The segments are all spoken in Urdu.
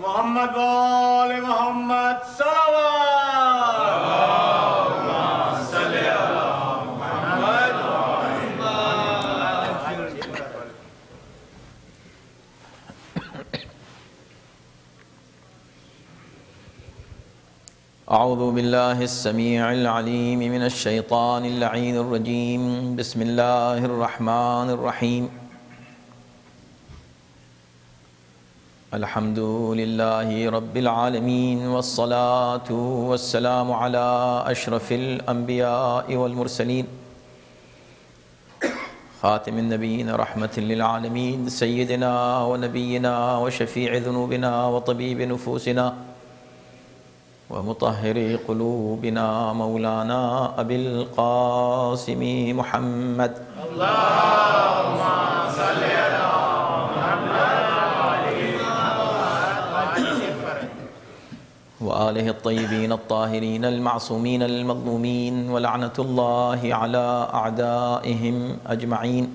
محمد وآل محمد صلوات صلی اللہ محمد اعوذ باللہ السمیع العلیم من الشیطان اللعین الرجیم بسم اللہ الرحمن الرحیم الحمد للہ رب العالمین والصلاة والسلام علی اشرف الانبیاء والمرسلین خاتم النبیین رحمت للعالمین سیدنا ونبینا وشفیع ذنوبنا وطبیب نفوسنا ومطهر قلوبنا مولانا ابی القاسم محمد اللهم صل علی وآلہ الطیبین الطاہرین المعصومین المظلومین ولعنۃ اللہ علی اعدائہم اجمعین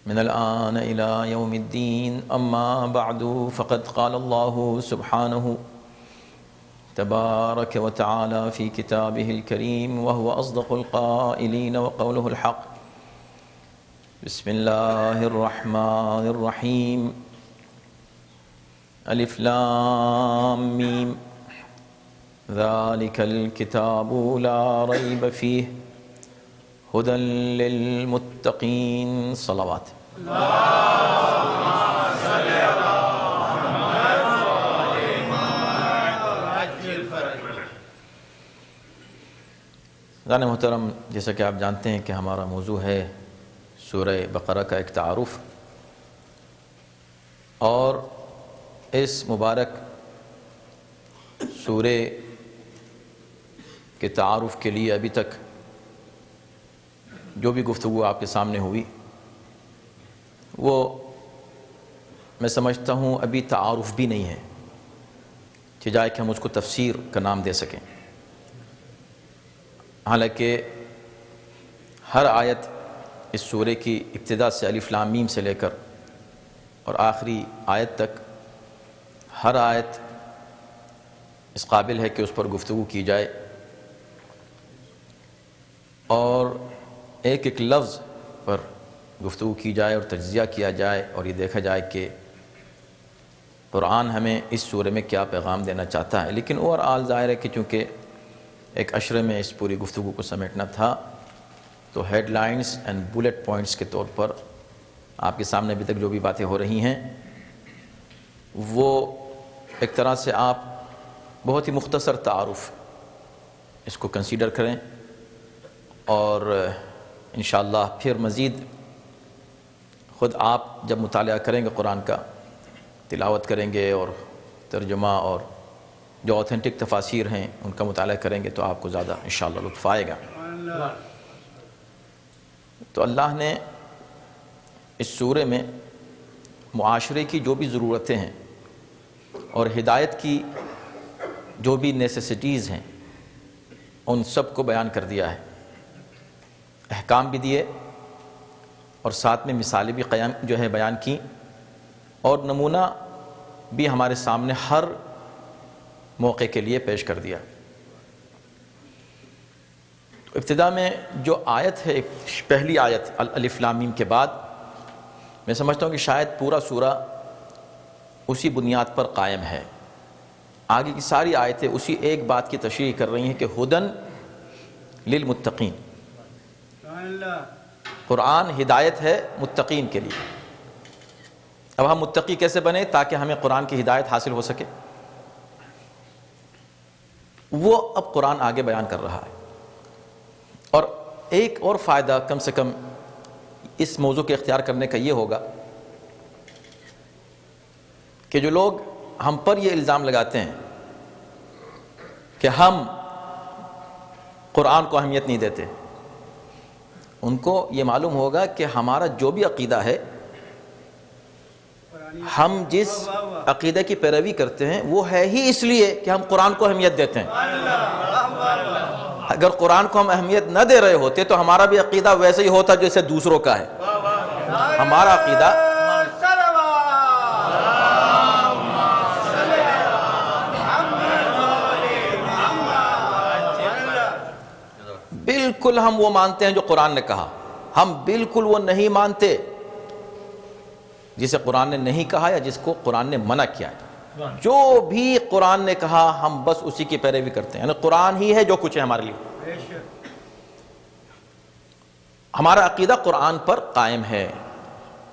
من الآن إلى يوم الدين أما بعد فقد قال الله سبحانه تبارك وتعالى في كتابه الكريم وهو أصدق القائلين وقوله الحق بسم الله الرحمن الرحيم ألف لام ميم ذلك الكتاب لا ريب فيه هدى للمتقين صلوات اللهم صل علی محمد وآل محمد عجل فرج ذان محترم، جیسا کہ آپ جانتے ہیں کہ ہمارا موضوع ہے سورہ بقرہ کا ایک تعارف، اور اس مبارک سورہ کے تعارف کے لیے ابھی تک جو بھی گفتگو آپ کے سامنے ہوئی وہ میں سمجھتا ہوں ابھی تعارف بھی نہیں ہے کہ جائے کہ ہم اس کو تفسیر کا نام دے سکیں، حالانکہ ہر آیت اس سورہ کی ابتدا سے الف لام میم سے لے کر اور آخری آیت تک ہر آیت اس قابل ہے کہ اس پر گفتگو کی جائے اور ایک ایک لفظ پر گفتگو کی جائے اور تجزیہ کیا جائے اور یہ دیکھا جائے کہ قرآن ہمیں اس سورہ میں کیا پیغام دینا چاہتا ہے۔ لیکن اوورآل ظاہر ہے کہ چونکہ ایک عشرے میں اس پوری گفتگو کو سمیٹنا تھا تو headlines and bullet points کے طور پر آپ کے سامنے ابھی تک جو بھی باتیں ہو رہی ہیں وہ ایک طرح سے آپ بہت ہی مختصر تعارف اس کو کنسیڈر کریں، اور انشاءاللہ پھر مزید خود آپ جب مطالعہ کریں گے قرآن کا، تلاوت کریں گے اور ترجمہ اور جو اوتھینٹک تفاسیر ہیں ان کا مطالعہ کریں گے تو آپ کو زیادہ انشاءاللہ لطف آئے گا۔ تو اللہ نے اس سورہ میں معاشرے کی جو بھی ضرورتیں ہیں اور ہدایت کی جو بھی نیسیسٹیز ہیں ان سب کو بیان کر دیا ہے، احکام بھی دیے اور ساتھ میں مثالیں بھی بیان کی، اور نمونہ بھی ہمارے سامنے ہر موقع کے لیے پیش کر دیا۔ ابتدا میں جو آیت ہے، پہلی آیت الف لام میم کے بعد، میں سمجھتا ہوں کہ شاید پورا سورہ اسی بنیاد پر قائم ہے۔ آگے کی ساری آیتیں اسی ایک بات کی تشریح کر رہی ہیں کہ ہدن للمتقین، قرآن ہدایت ہے متقین کے لیے۔ اب ہم متقی کیسے بنے تاکہ ہمیں قرآن کی ہدایت حاصل ہو سکے، وہ اب قرآن آگے بیان کر رہا ہے۔ اور ایک اور فائدہ کم سے کم اس موضوع کے اختیار کرنے کا یہ ہوگا کہ جو لوگ ہم پر یہ الزام لگاتے ہیں کہ ہم قرآن کو اہمیت نہیں دیتے، ان کو یہ معلوم ہوگا کہ ہمارا جو بھی عقیدہ ہے، ہم جس عقیدے کی پیروی کرتے ہیں وہ ہے ہی اس لیے کہ ہم قرآن کو اہمیت دیتے ہیں۔ اگر قرآن کو ہم اہمیت نہ دے رہے ہوتے تو ہمارا بھی عقیدہ ویسے ہی ہوتا جیسے دوسروں کا ہے۔ ہمارا عقیدہ بالکل ہم وہ مانتے ہیں جو قرآن نے کہا، ہم بالکل وہ نہیں مانتے جسے قرآن نے نہیں کہا یا جس کو قرآن نے منع کیا ہے۔ جو بھی قرآن نے کہا ہم بس اسی کی پیروی کرتے ہیں، یعنی قرآن ہی ہے جو کچھ ہے ہمارے لیے۔ ہمارا عقیدہ قرآن پر قائم ہے،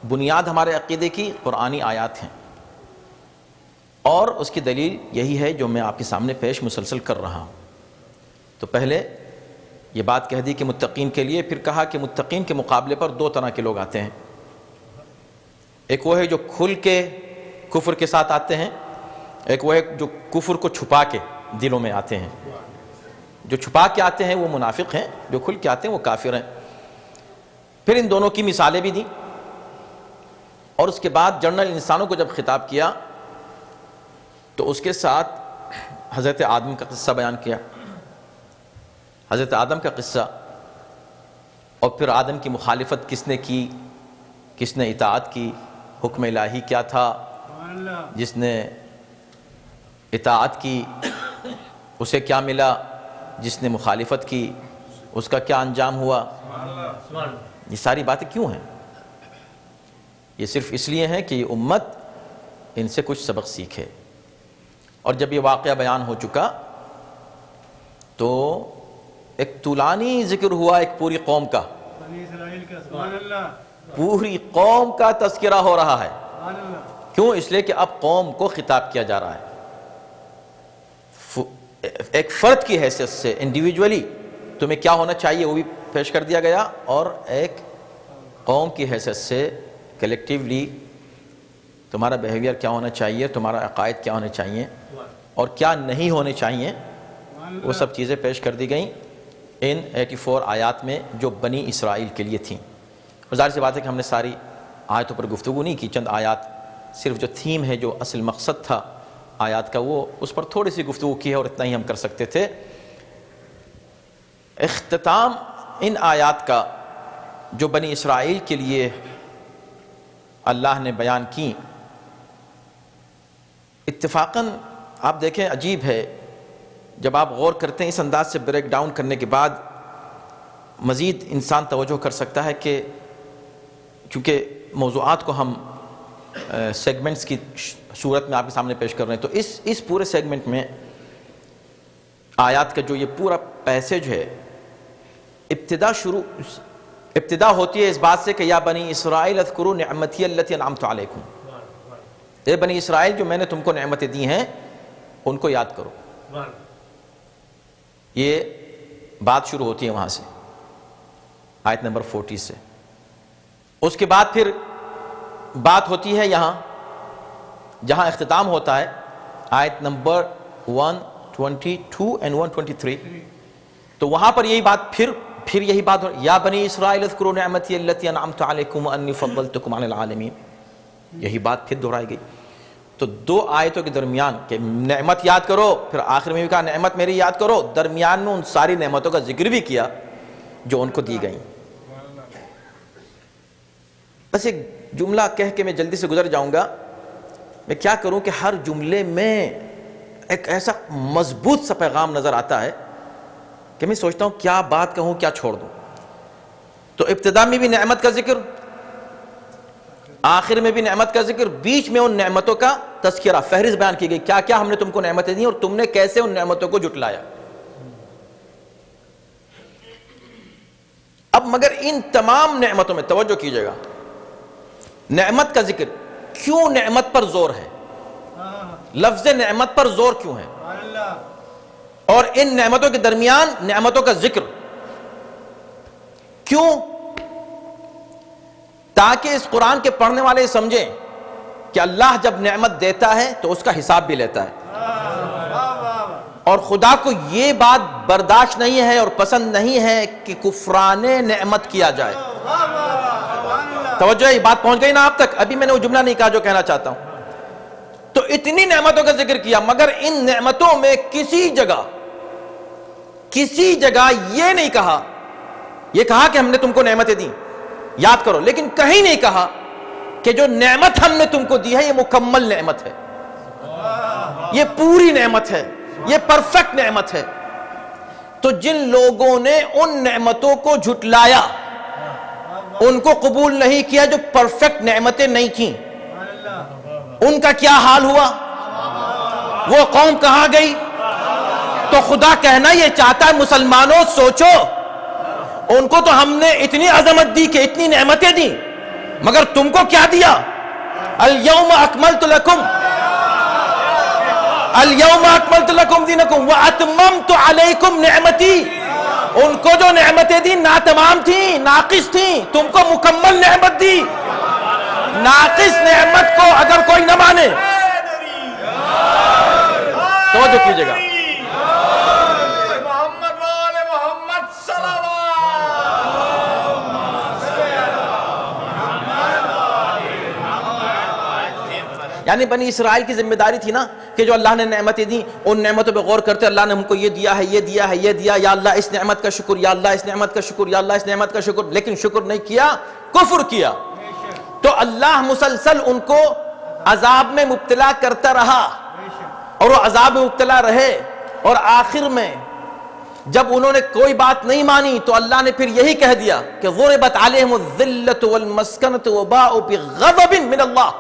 بنیاد ہمارے عقیدے کی قرآنی آیات ہیں، اور اس کی دلیل یہی ہے جو میں آپ کے سامنے پیش مسلسل کر رہا ہوں۔ تو پہلے یہ بات کہہ دی کہ متقین کے لیے، پھر کہا کہ متقین کے مقابلے پر دو طرح کے لوگ آتے ہیں، ایک وہ ہے جو کھل کے کفر کے ساتھ آتے ہیں، ایک وہ ہے جو کفر کو چھپا کے دلوں میں آتے ہیں۔ جو چھپا کے آتے ہیں وہ منافق ہیں، جو کھل کے آتے ہیں وہ کافر ہیں۔ پھر ان دونوں کی مثالیں بھی دیں، اور اس کے بعد جنرل انسانوں کو جب خطاب کیا تو اس کے ساتھ حضرت آدم کا قصہ بیان کیا، حضرت آدم کا قصہ، اور پھر آدم کی مخالفت کس نے کی، کس نے اطاعت کی، حکم الہی کیا تھا، جس نے اطاعت کی اسے کیا ملا، جس نے مخالفت کی اس کا کیا انجام ہوا۔ یہ ساری باتیں کیوں ہیں؟ یہ صرف اس لیے ہیں کہ یہ امت ان سے کچھ سبق سیکھے۔ اور جب یہ واقعہ بیان ہو چکا تو ایک طولانی ذکر ہوا ایک پوری قوم کا، پوری قوم کا تذکرہ ہو رہا ہے۔ کیوں؟ اس لیے کہ اب قوم کو خطاب کیا جا رہا ہے، ایک فرد کی حیثیت سے انڈیویجولی تمہیں کیا ہونا چاہیے وہ بھی پیش کر دیا گیا، اور ایک قوم کی حیثیت سے کلیکٹیولی تمہارا بیہیویئر کیا ہونا چاہیے، تمہارا عقائد کیا ہونے چاہیے اور کیا نہیں ہونے چاہیے، وہ سب چیزیں پیش کر دی گئیں ان 84 آیات میں جو بنی اسرائیل کے لیے تھیں۔ ظاہر سی بات ہے کہ ہم نے ساری آیتوں پر گفتگو نہیں کی، چند آیات صرف جو تھیم ہے، جو اصل مقصد تھا آیات کا، وہ اس پر تھوڑی سی گفتگو کی ہے، اور اتنا ہی ہم کر سکتے تھے۔ اختتام ان آیات کا جو بنی اسرائیل کے لیے اللہ نے بیان کی، اتفاقاً آپ دیکھیں عجیب ہے، جب آپ غور کرتے ہیں اس انداز سے بریک ڈاؤن کرنے کے بعد مزید انسان توجہ کر سکتا ہے کہ چونکہ موضوعات کو ہم سیگمنٹس کی صورت میں آپ کے سامنے پیش کر رہے ہیں، تو اس پورے سیگمنٹ میں آیات کا جو یہ پورا پیسیج ہے، ابتدا ہوتی ہے اس بات سے کہ یا بنی اسرائیل اذکروا نعمتی التی انعمت علیکم، اے بنی اسرائیل جو میں نے تم کو نعمتیں دی ہیں ان کو یاد کرو۔ یہ بات شروع ہوتی ہے وہاں سے، آیت نمبر 40 سے۔ اس کے بعد پھر بات ہوتی ہے یہاں جہاں اختتام ہوتا ہے، آیت نمبر 122 and 123، تو وہاں پر یہی بات پھر یہی بات یا بنی اسرائیل اذکروا نعمتی التی انعمت علیکم انی فضلتکم علی العالمین، یہی بات پھر دہرائی گئی۔ تو دو آیتوں کے درمیان کہ نعمت یاد کرو، پھر آخر میں بھی کہا نعمت میری یاد کرو، درمیان میں ان ساری نعمتوں کا ذکر بھی کیا جو ان کو دی گئیں۔ بس ایک جملہ کہہ کے میں جلدی سے گزر جاؤں گا، میں کیا کروں کہ ہر جملے میں ایک ایسا مضبوط سا پیغام نظر آتا ہے کہ میں سوچتا ہوں کیا بات کہوں کیا چھوڑ دوں۔ تو ابتدا میں بھی نعمت کا ذکر، آخر میں بھی نعمت کا ذکر، بیچ میں ان نعمتوں کا تذکرہ، فہرست بیان کی گئی، کیا کیا ہم نے تم کو نعمتیں دی اور تم نے کیسے ان نعمتوں کو جھٹلایا۔ اب مگر ان تمام نعمتوں میں توجہ کیجئے گا، نعمت کا ذکر، کیوں نعمت پر زور ہے، لفظ نعمت پر زور کیوں ہے، اور ان نعمتوں کے درمیان نعمتوں کا ذکر کیوں؟ تاکہ اس قرآن کے پڑھنے والے سمجھیں کہ اللہ جب نعمت دیتا ہے تو اس کا حساب بھی لیتا ہے، اور خدا کو یہ بات برداشت نہیں ہے اور پسند نہیں ہے کہ کفران نعمت کیا جائے۔ توجہ، یہ بات پہنچ گئی نا آپ تک؟ ابھی میں نے وہ جملہ نہیں کہا جو کہنا چاہتا ہوں۔ تو اتنی نعمتوں کا ذکر کیا، مگر ان نعمتوں میں کسی جگہ یہ نہیں کہا، یہ کہا کہ ہم نے تم کو نعمتیں دی یاد کرو، لیکن کہیں نہیں کہا کہ جو نعمت ہم نے تم کو دی ہے یہ مکمل نعمت ہے، یہ پوری نعمت ہے، یہ پرفیکٹ نعمت ہے۔ تو جن لوگوں نے ان نعمتوں کو جھٹلایا، ان کو قبول نہیں کیا جو پرفیکٹ نعمتیں نہیں تھیں، ان کا کیا حال ہوا؟ وہ قوم کہاں گئی؟ تو خدا کہنا یہ چاہتا ہے مسلمانوں سوچو، ان کو تو ہم نے اتنی عظمت دی کہ اتنی نعمتیں دی، مگر تم کو کیا دیا؟ اليوم اکملت لکم دینکم واتممت علیکم نعمتی، ان کو جو نعمتیں دی ناتمام تھیں، ناقص تھیں، تم کو مکمل نعمت دی۔ ناقص نعمت کو اگر کوئی نہ مانے، توجہ کیجئے گا، محمد وآل محمد صلوات۔ یعنی بنی اسرائیل کی ذمہ داری تھی نا کہ جو اللہ نے نعمتیں دی ان نعمتوں پہ غور کرتے، اللہ نے ہم کو یہ دیا ہے، یہ دیا ہے، یہ دیا، یا اللہ اس نعمت کا شکر، یا اللہ اس نعمت کا شکر، یا اللہ اس نعمت کا شکر، لیکن شکر نہیں کیا، کفر کیا، تو اللہ مسلسل ان کو عذاب میں مبتلا کرتا رہا، اور وہ عذاب میں مبتلا رہے، اور آخر میں جب انہوں نے کوئی بات نہیں مانی تو اللہ نے پھر یہی کہہ دیا کہ ضربت علیہم الذلۃ والمسکنۃ وباءوا بغضب من اللہ،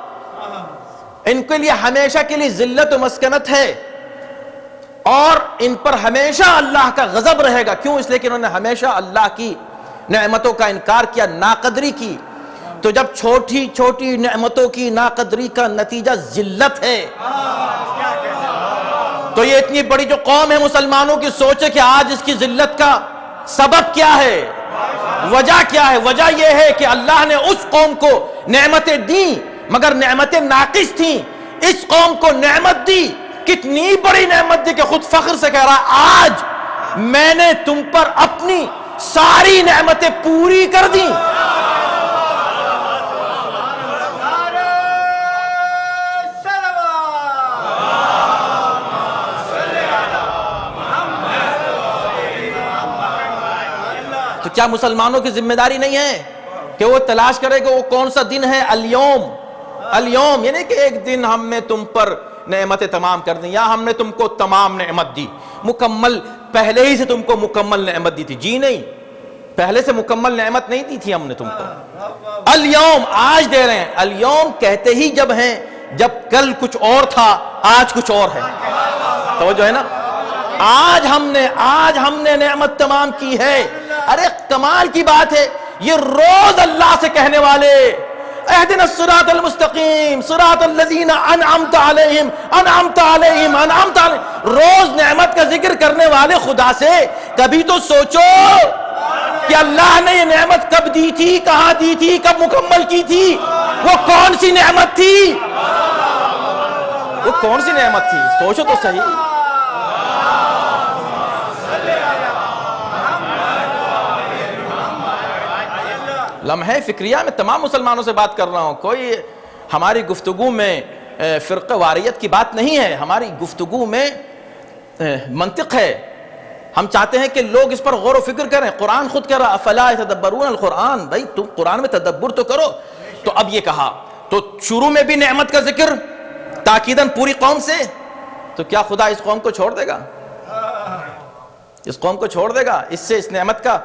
ان کے لیے ہمیشہ کے لیے ذلت و مسکنت ہے، اور ان پر ہمیشہ اللہ کا غضب رہے گا۔ کیوں؟ اس لیے کہ انہوں نے ہمیشہ اللہ کی نعمتوں کا انکار کیا، ناقدری کی۔ تو جب چھوٹی چھوٹی نعمتوں کی ناقدری کا نتیجہ ذلت ہے، تو یہ اتنی بڑی جو قوم ہے مسلمانوں کی، سوچے کہ آج اس کی ذلت کا سبب کیا ہے، وجہ کیا ہے؟ وجہ یہ ہے کہ اللہ نے اس قوم کو نعمتیں دیں مگر نعمتیں ناقص تھیں، اس قوم کو نعمت دی، کتنی بڑی نعمت دی کہ خود فخر سے کہہ رہا آج میں نے تم پر اپنی ساری نعمتیں پوری کر دیں۔ تو کیا مسلمانوں کی ذمہ داری نہیں ہے کہ وہ تلاش کرے کہ وہ کون سا دن ہے؟ اليوم یعنی کہ ایک دن ہم نے تم پر نعمتیں تمام کر دیں، یا ہم نے تم کو تمام نعمت دی، مکمل، پہلے ہی سے تم کو مکمل نعمت دی تھی، جی نہیں، پہلے سے مکمل نعمت نہیں دی تھی ہم نے تم کو، اليوم آج دے رہے ہیں۔ اليوم کہتے ہی جب ہیں جب کل کچھ اور تھا، آج کچھ اور ہے، توجہ ہے نا، آج ہم نے نعمت تمام کی ہے۔ ارے کمال کی بات ہے، یہ روز اللہ سے کہنے والے اہدنا الصراط المستقیم صراط الذین انعمت علیہم روز نعمت کا ذکر کرنے والے خدا سے کبھی تو سوچو کہ اللہ نے یہ نعمت کب دی تھی، کہاں دی تھی، کب مکمل کی تھی، وہ کون سی نعمت تھی، وہ کون سی نعمت تھی؟ سوچو تو صحیح۔ لمحے فکریہ میں تمام مسلمانوں سے بات کر رہا ہوں، کوئی ہماری گفتگو میں فرقہ واریت کی بات نہیں ہے، ہماری گفتگو میں منطق ہے۔ ہم چاہتے ہیں کہ لوگ اس پر غور و فکر کریں، قرآن خود کہہ رہا افلا یتدبرون القرآن، بھائی تم قرآن میں تدبر تو کرو۔ تو اب یہ کہا تو شروع میں بھی نعمت کا ذکر تاکیداً پوری قوم سے، تو کیا خدا اس قوم کو چھوڑ دے گا؟ اس قوم کو چھوڑ دے گا؟ اس سے اس نعمت کا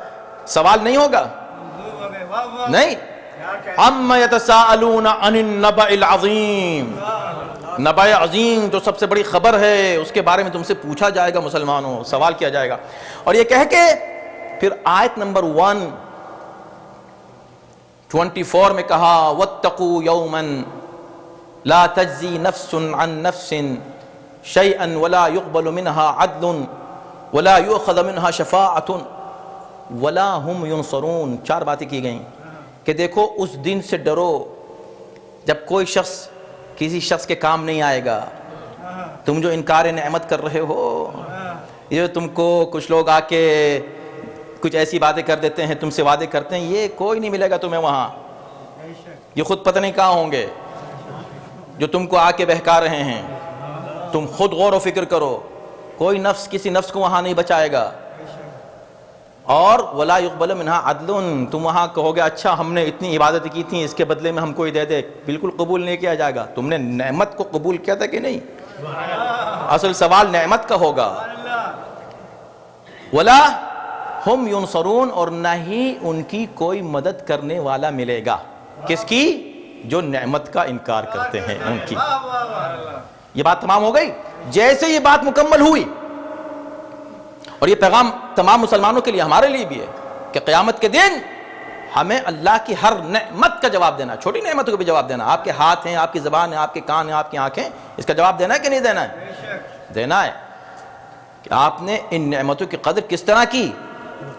سوال نہیں ہوگا؟ نہیں۔ عَمَّ يَتَسَاءَلُونَ عَنِ النَّبَإِ الْعَظِيمِ، نبأ عظیم جو سب سے بڑی خبر ہے، اس کے بارے میں تم سے پوچھا جائے گا، مسلمانوں سوال کیا جائے گا۔ اور یہ کہہ کے پھر آیت نمبر 124 میں کہا وَاتَّقُوا يَوْمًا لَا تَجْزِي نَفْسٌ عَن نَفْسٍ شَيْئًا وَلَا يُقْبَلُ مِنْهَا عَدْلٌ وَلَا يُؤْخَذَ مِنْهَا شَفَاعَةٌ وَلَا ہُمْ يُنصَرُونَ۔ چار باتیں کی گئیں کہ دیکھو اس دن سے ڈرو جب کوئی شخص کسی شخص کے کام نہیں آئے گا۔ تم جو انکار نعمت کر رہے ہو، یہ تم کو کچھ لوگ آ کے کچھ ایسی باتیں کر دیتے ہیں، تم سے وعدے کرتے ہیں، یہ کوئی نہیں ملے گا تمہیں وہاں، یہ خود پتہ نہیں کہاں ہوں گے جو تم کو آ کے بہکا رہے ہیں۔ تم خود غور و فکر کرو، کوئی نفس کسی نفس کو وہاں نہیں بچائے گا۔ اور وَلَا يُقْبَلُ مِنْهَا عَدْلٌ، تم وہاں کہو گے اچھا ہم نے اتنی عبادتیں کی تھیں، اس کے بدلے میں ہم کو ہی دے دے، بالکل قبول نہیں کیا جائے گا۔ تم نے نعمت کو قبول کیا تھا کہ نہیں؟ اصل سوال نعمت کا ہوگا۔ ولا ہم ینصرون، اور نہ ہی ان کی کوئی مدد کرنے والا ملے گا. کس کی؟ جو نعمت کا انکار کرتے ہیں ان کی. یہ بات تمام ہو گئی. جیسے یہ بات مکمل ہوئی، اور یہ پیغام تمام مسلمانوں کے لیے ہمارے لیے بھی ہے کہ قیامت کے دن ہمیں اللہ کی ہر نعمت کا جواب دینا، چھوٹی نعمتوں کو بھی جواب دینا. آپ کے ہاتھ ہیں، آپ کی زبان ہے، آپ کے کان ہیں، آپ کی آنکھیں، اس کا جواب دینا ہے کہ نہیں دینا ہے؟ دینا ہے کہ آپ نے ان نعمتوں کی قدر کس طرح کی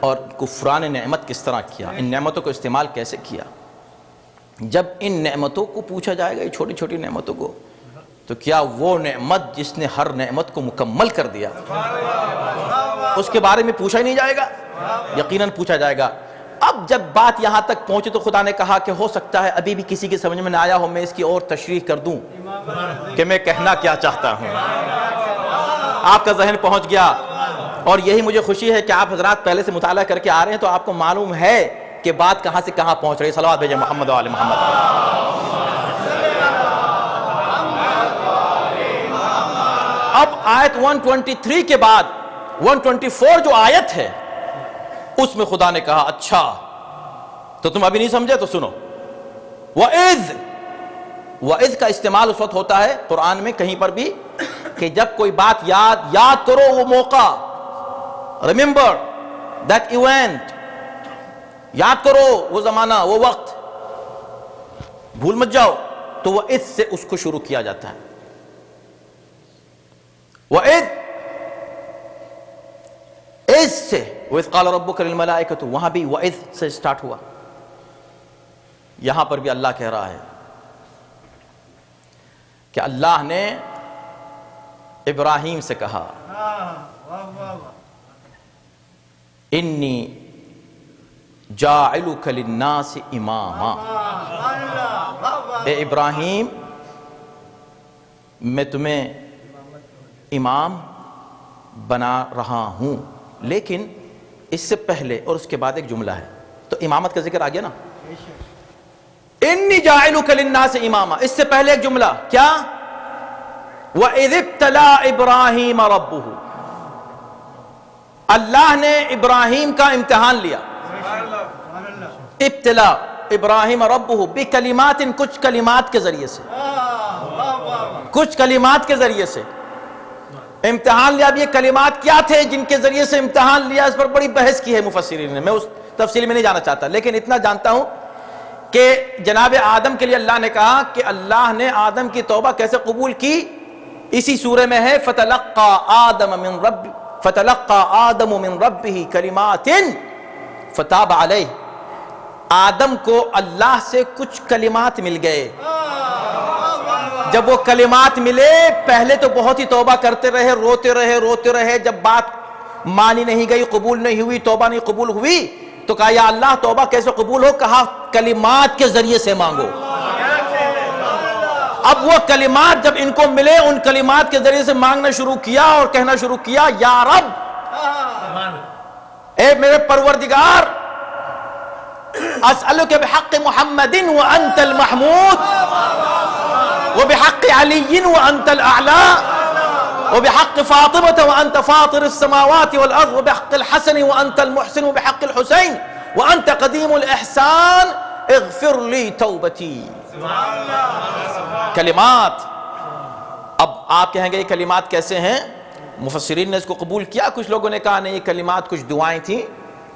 اور کفران نعمت کس طرح کیا، ان نعمتوں کو استعمال کیسے کیا. جب ان نعمتوں کو پوچھا جائے گا، یہ چھوٹی چھوٹی نعمتوں کو، تو کیا وہ نعمت جس نے ہر نعمت کو مکمل کر دیا اس کے بارے میں پوچھا ہی نہیں جائے گا؟ یقیناً پوچھا جائے گا. اب جب بات یہاں تک پہنچی تو خدا نے کہا کہ ہو سکتا ہے ابھی بھی کسی کی سمجھ میں نہ آیا ہو، میں اس کی اور تشریح کر دوں کہ میں کہنا کیا چاہتا ہوں. آپ کا ذہن پہنچ گیا، اور یہی مجھے خوشی ہے کہ آپ حضرات پہلے سے مطالعہ کر کے آ رہے ہیں، تو آپ کو معلوم ہے کہ بات کہاں سے کہاں پہنچ رہی ہے. صلوات بھیجیں محمد و آل محمد. اب آیت 123 کے بعد 124 جو آیت ہے اس میں خدا نے کہا اچھا تو تم ابھی نہیں سمجھے تو سنو. وَإِذْ کا استعمال اس وقت ہوتا ہے قرآن میں کہیں پر بھی کہ جب کوئی بات یاد کرو وہ موقع، remember that event، یاد کرو وہ زمانہ، وہ وقت، بھول مت جاؤ. تو وَإِذْ سے اس کو شروع کیا جاتا ہے. وَإِذْ، اِذْ سے وَإِذْ قَالَ رَبُّكَ لِلْمَلَائِكَةِ، وہاں بھی وَإِذْ سے سٹارٹ ہوا. یہاں پر بھی اللہ کہہ رہا ہے کہ اللہ نے ابراہیم سے کہا انی جاعلک للناس اماما، اے ابراہیم میں تمہیں امام بنا رہا ہوں. لیکن اس سے پہلے اور اس کے بعد ایک جملہ ہے، تو امامت کا ذکر آ گیا نا، انی جاعلک للناس اماما. اس سے پہلے ایک جملہ کیا؟ وَإِذِ ابْتَلَىٰ إِبْرَاهِيمَ رَبُّهُ، اللہ نے ابراہیم کا امتحان لیا. ابتلا ابراہیم ربہ بکلمات، کچھ کلمات کے ذریعے سے، کچھ کلمات کے ذریعے سے امتحان لیا. اب یہ کلمات کیا تھے جن کے ذریعے سے امتحان لیا؟ اس پر بڑی بحث کی ہے مفسرین نے، میں اس تفصیل میں نہیں جانا چاہتا، لیکن اتنا جانتا ہوں کہ جناب آدم کے لیے اللہ نے کہا کہ اللہ نے آدم کی توبہ کیسے قبول کی. اسی سورہ میں ہے فتلقى آدم من ربه کلمات فتاب علیہ. آدم کو اللہ سے کچھ کلمات مل گئے. جب وہ کلمات ملے پہلے تو بہت ہی توبہ کرتے رہے، روتے رہے. جب بات مانی نہیں گئی، قبول نہیں ہوئی، توبہ نہیں قبول ہوئی، تو کہا یا اللہ توبہ کیسے قبول ہو؟ کہا کلمات کے ذریعے سے مانگو. اب وہ کلمات جب ان کو ملے، ان کلمات کے ذریعے سے مانگنا شروع کیا اور کہنا شروع کیا یا رب، اے میرے پروردگار، اسألک بحق محمد وانت المحمود وبحق علی وانت الاعلی وبحق فاطمة وانت فاطر السماوات والارض وبحق الحسن وانت المحسن وبحق الحسین وانت قدیم الاحسان اغفر لی توبتی. کلمات. اب آپ کہیں گے یہ کلمات کیسے ہیں؟ مفسرین نے اس کو قبول کیا، کچھ لوگوں نے کہا نہیں یہ کلمات کچھ دعائیں تھیں.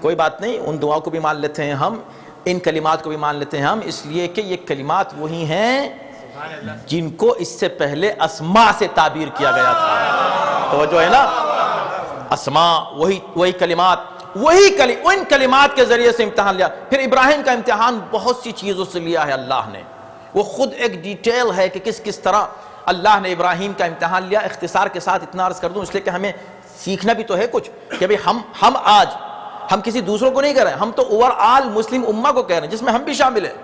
کوئی بات نہیں، ان دعاؤں کو بھی مان لیتے ہیں ہم، ان کلمات کو بھی مان لیتے ہیں ہم، اس لیے کہ یہ کلمات وہی ہیں جن کو اس سے پہلے اسماء سے تعبیر کیا گیا تھا. توجہ ہے نا، اسماء، وہی کلمات، ان کلمات کے ذریعے سے امتحان لیا. پھر ابراہیم کا امتحان بہت سی چیزوں سے لیا ہے اللہ نے، وہ خود ایک ڈیٹیل ہے کہ کس طرح اللہ نے ابراہیم کا امتحان لیا. اختصار کے ساتھ اتنا عرض کر دوں اس لیے کہ ہمیں سیکھنا بھی تو ہے کچھ، کہ بھئی ہم آج ہم کسی دوسروں کو نہیں کہہ رہے ہیں، ہم تو اوور آل مسلم امہ کو کہہ رہے ہیں جس میں ہم بھی شامل ہیں.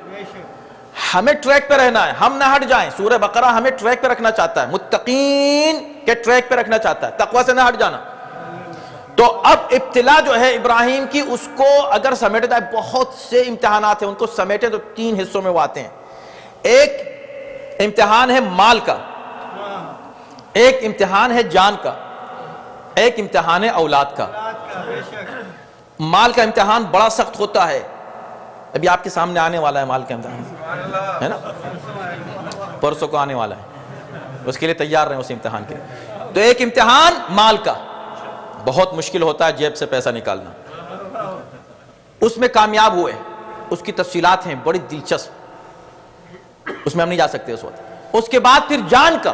ہمیں ٹریک پہ رہنا ہے، ہم نہ ہٹ جائیں. سورہ بقرہ ہمیں ٹریک پہ رکھنا چاہتا ہے، متقین کے ٹریک پہ رکھنا چاہتا ہے، تقوی سے نہ ہٹ جانا. تو اب ابتلا جو ہے ابراہیم کی، اس کو اگر سمیٹے جائے، بہت سے امتحانات ہیں، ان کو سمیٹے تو 3 حصوں میں وہ آتے ہیں. ایک امتحان ہے مال کا، ایک امتحان ہے جان کا، ایک امتحان ہے اولاد کا. مال کا امتحان بڑا سخت ہوتا ہے. ابھی آپ کے سامنے آنے والا ہے مال کا امتحان, ہے نا, پرسوں کو آنے والا ہے, اس کے لیے تیار رہیں اس امتحان کے. تو ایک امتحان مال کا بہت مشکل ہوتا ہے, جیب سے پیسہ نکالنا. اس میں کامیاب ہوئے, اس کی تفصیلات ہیں بڑی دلچسپ, اس میں ہم نہیں جا سکتے اس وقت. اس کے بعد پھر جان کا,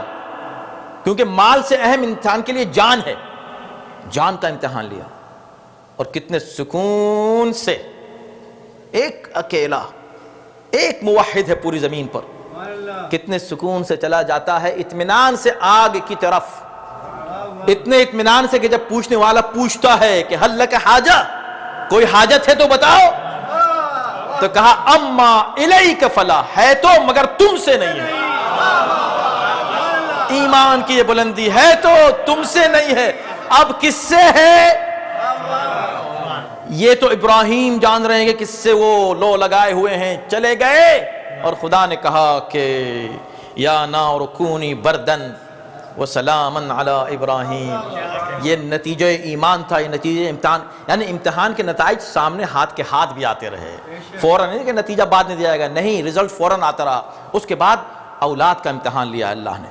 کیونکہ مال سے اہم انسان کے لیے جان ہے, جان کا امتحان لیا. اور کتنے سکون سے ایک اکیلا ایک موحد ہے پوری زمین پر, کتنے سکون سے چلا جاتا ہے اطمینان سے آگ کی طرف, اتنے اطمینان سے کہ جب پوچھنے والا پوچھتا ہے کہ حل لک حاجہ, کوئی حاجت ہے تو بتاؤ, تو کہا اما الیک فلا, ہے تو مگر تم سے نہیں ہے. ایمان کی یہ بلندی ہے تو تم سے نہیں ہے, اب کس سے ہے؟ یہ تو ابراہیم جان رہے ہیں کہ کس سے وہ لو لگائے ہوئے ہیں. چلے گئے اور خدا نے کہا کہ یا نار کونی بردن وسلامن علی ابراہیم. یہ نتیجہ ایمان تھا, یہ نتیجہ امتحان, یعنی امتحان کے نتائج سامنے ہاتھ کے ہاتھ بھی آتے رہے, فوراً نہیں کہ نتیجہ بعد میں دیا جائے گا, نہیں, رزلٹ فوراً آتا رہا. اس کے بعد اولاد کا امتحان لیا اللہ نے,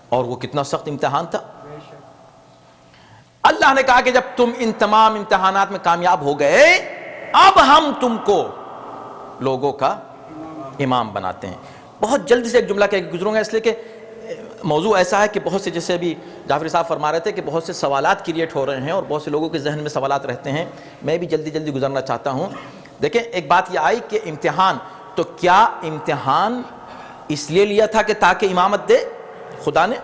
اور وہ کتنا سخت امتحان تھا. اللہ نے کہا کہ جب تم ان تمام امتحانات میں کامیاب ہو گئے, اب ہم تم کو لوگوں کا امام بناتے ہیں. بہت جلدی سے ایک جملہ کہہ کے گزروں گا, اس لیے کہ موضوع ایسا ہے کہ بہت سے, جیسے ابھی جعفری صاحب فرما رہے تھے کہ بہت سے سوالات کریٹ ہو رہے ہیں اور بہت سے لوگوں کے ذہن میں سوالات رہتے ہیں. میں بھی جلدی جلدی گزرنا چاہتا ہوں. دیکھیں, ایک بات یہ آئی کہ امتحان, تو کیا امتحان اس لیے لیا تھا کہ تاکہ امامت دے خدا نے؟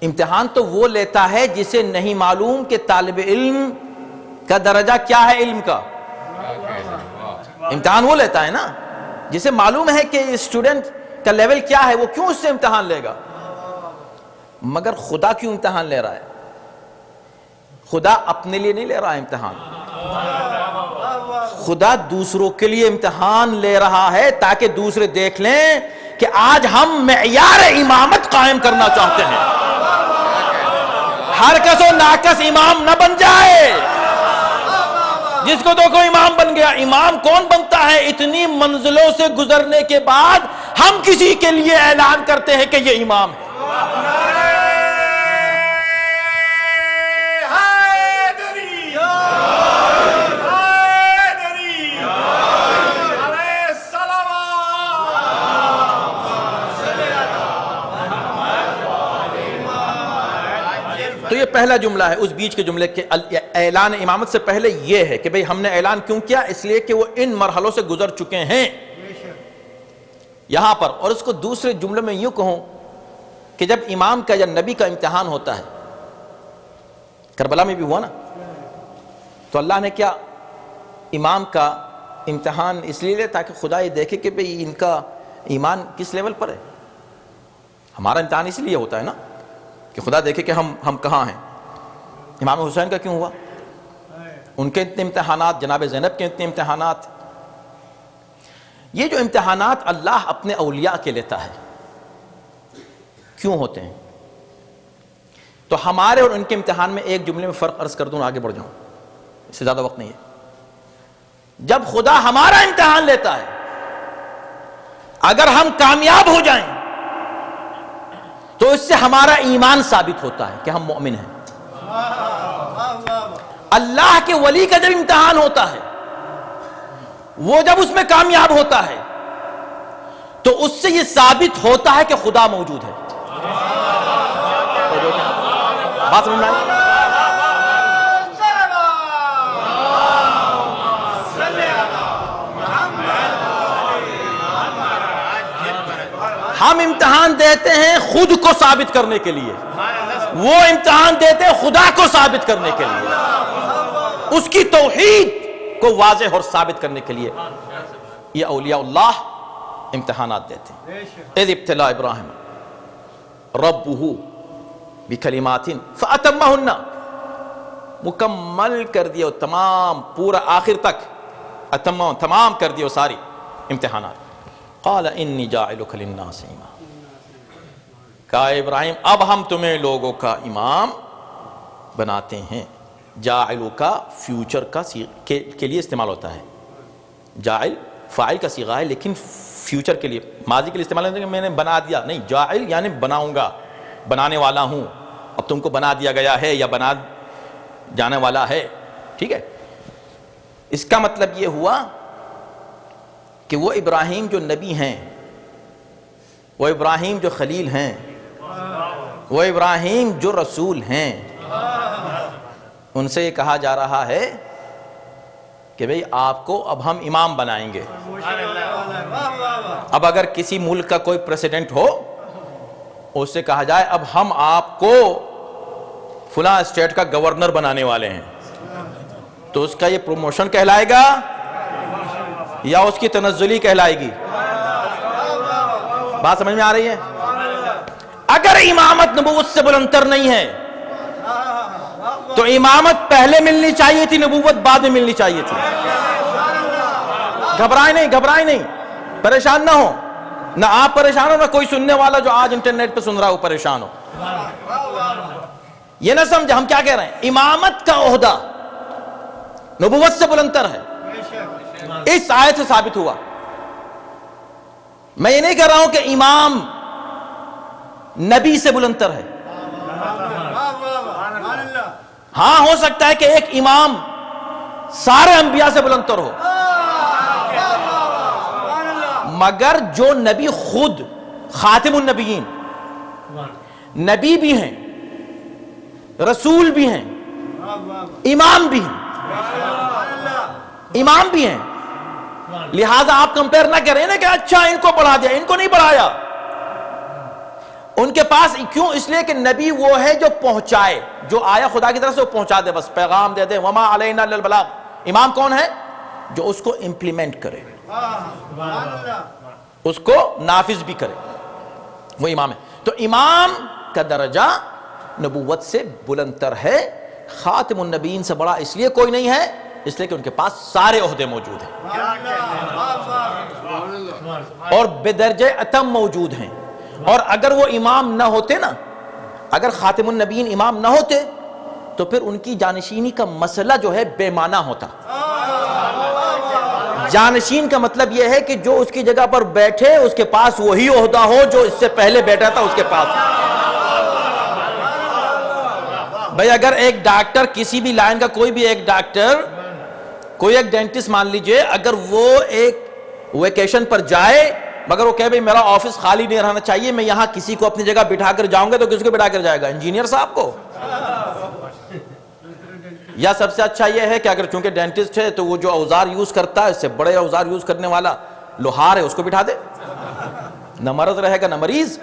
امتحان تو وہ لیتا ہے جسے نہیں معلوم کہ طالب علم کا درجہ کیا ہے علم کا. امتحان وہ لیتا ہے نا جسے معلوم ہے کہ اسٹوڈنٹ کا لیول کیا ہے, وہ کیوں اس سے امتحان لے گا؟ مگر خدا کیوں امتحان لے رہا ہے؟ خدا اپنے لیے نہیں لے رہا ہے امتحان, خدا دوسروں کے لیے امتحان لے رہا ہے تاکہ دوسرے دیکھ لیں کہ آج ہم معیار امامت قائم کرنا چاہتے ہیں. ہر کس و ناکس امام نہ بن جائے. جس کو دیکھو امام بن گیا. امام کون بنتا ہے؟ اتنی منزلوں سے گزرنے کے بعد ہم کسی کے لیے اعلان کرتے ہیں کہ یہ امام ہے. تو یہ پہلا جملہ ہے اس بیچ کے جملے کے اعلان امامت سے پہلے یہ ہے کہ بھئی ہم نے اعلان کیوں کیا؟ اس لیے کہ وہ ان مرحلوں سے گزر چکے ہیں یہاں پر. اور اس کو دوسرے جملے میں یوں کہوں کہ جب امام کا یا نبی کا امتحان ہوتا ہے, کربلا میں بھی ہوا نا, تو اللہ نے کیا امام کا امتحان اس لیے لیا تاکہ خدا یہ دیکھے کہ بھئی ان کا ایمان کس لیول پر ہے. ہمارا امتحان اس لیے ہوتا ہے نا کہ خدا دیکھے کہ ہم کہاں ہیں. امام حسین کا کیوں ہوا؟ ان کے اتنے امتحانات, جناب زینب کے اتنے امتحانات. یہ جو امتحانات اللہ اپنے اولیاء کے لیتا ہے کیوں ہوتے ہیں؟ تو ہمارے اور ان کے امتحان میں ایک جملے میں فرق عرض کر دوں, آگے بڑھ جاؤں, اس سے زیادہ وقت نہیں ہے. جب خدا ہمارا امتحان لیتا ہے, اگر ہم کامیاب ہو جائیں تو اس سے ہمارا ایمان ثابت ہوتا ہے کہ ہم مومن ہیں. اللہ کے ولی کا جب امتحان ہوتا ہے, وہ جب اس میں کامیاب ہوتا ہے تو اس سے یہ ثابت ہوتا ہے کہ خدا موجود ہے. بات سمجھ میں آئی؟ ہم امتحان دیتے ہیں خود کو ثابت کرنے کے لیے, وہ امتحان دیتے ہیں خدا کو ثابت کرنے کے لیے, اس کی توحید کو واضح اور ثابت کرنے کے لیے. یہ اولیاء اللہ امتحانات دیتے ہیں. اذ ابتلا ابراہیم ربہ بکلمات فاتمہن, مکمل کر دیا تمام, پورا آخر تک تمام کر دیا ساری امتحانات. قال انی جاعلک للناس اماما, کہا ابراہیم اب ہم تمہیں لوگوں کا امام بناتے ہیں. جاعل کا فیوچر کا کے لیے استعمال ہوتا ہے. جاعل فاعل کا صیغہ ہے لیکن فیوچر کے لیے، ماضی کے لیے استعمال نہیں کہ میں نے بنا دیا، نہیں، جاعل یعنی بناؤں گا، بنانے والا ہوں، اب تم کو بنا دیا گیا ہے یا بنا جانے والا ہے. ٹھیک ہے، اس کا مطلب یہ ہوا کہ وہ ابراہیم جو نبی ہیں، وہ ابراہیم جو خلیل ہیں، وہ ابراہیم جو رسول ہیں، ان سے یہ کہا جا رہا ہے کہ بھئی آپ کو اب ہم امام بنائیں گے. اب اگر کسی ملک کا کوئی پریسیڈنٹ ہو، اس سے کہا جائے اب ہم آپ کو فلاں اسٹیٹ کا گورنر بنانے والے ہیں، تو اس کا یہ پروموشن کہلائے گا یا اس کی تنزلی کہلائے گی؟ بات سمجھ میں آ رہی ہے؟ اگر امامت نبوت سے بلندتر نہیں ہے تو امامت پہلے ملنی چاہیے تھی، نبوت بعد میں ملنی چاہیے تھی. گھبرائیں نہیں، پریشان نہ ہو، نہ آپ پریشان ہو نہ کوئی سننے والا جو آج انٹرنیٹ پہ سن رہا ہو پریشان ہو. یہ نہ سمجھ ہم کیا کہہ رہے ہیں، امامت کا عہدہ نبوت سے بلندتر ہے، اس آیت سے ثابت ہوا. میں یہ نہیں کہہ رہا ہوں کہ امام نبی سے بلندتر ہے. ہاں ہو سکتا ہے کہ ایک امام سارے انبیاء سے بلندتر ہو، مگر جو نبی خود خاتم النبیین، نبی بھی ہیں، رسول بھی ہیں، امام بھی ہیں، لہذا آپ کمپیر نہ کریں نا کہ اچھا ان کو پڑھا دیا، ان کو نہیں پڑھایا. ان کے پاس کیوں؟ اس لیے کہ نبی وہ ہے جو پہنچائے، جو آیا خدا کی طرف سے وہ پہنچا دے، بس پیغام دے دے. وما علینا الا البلاغ. امام کون ہے؟ جو اس کو امپلیمنٹ کرے، اس کو نافذ بھی کرے، وہ امام ہے. تو امام کا درجہ نبوت سے بلندتر ہے. خاتم النبیین سے بڑا اس لیے کوئی نہیں ہے، اس لیے کہ ان کے پاس سارے عہدے موجود ہیں اور بدرجہ اتم موجود ہیں. اور اگر وہ امام نہ ہوتے نا، اگر خاتم النبیین امام نہ ہوتے تو پھر ان کی جانشینی کا مسئلہ جو ہے بے معنی ہوتا. جانشین کا مطلب یہ ہے کہ جو اس کی جگہ پر بیٹھے اس کے پاس وہی عہدہ ہو جو اس سے پہلے بیٹھا تھا اس کے پاس. بھئی اگر ایک ڈاکٹر، کسی بھی لائن کا کوئی بھی ایک ڈاکٹر، کوئی ایک ڈینٹسٹ مان لیجئے، اگر وہ ایک ویکیشن پر جائے مگر وہ کہے بھئی میرا آفس خالی نہیں رہنا چاہیے، میں یہاں کسی کو اپنی جگہ بٹھا کر جاؤں گا، تو کس کو بٹھا کر جائے گا؟ انجینئر صاحب کو. یا سب سے اچھا یہ ہے کہ اگر چونکہ ڈینٹسٹ ہے تو وہ جو اوزار یوز کرتا ہے اس سے بڑے اوزار یوز کرنے والا لوہار ہے، اس کو بٹھا دے، نہ مرض رہے گا نہ مریض،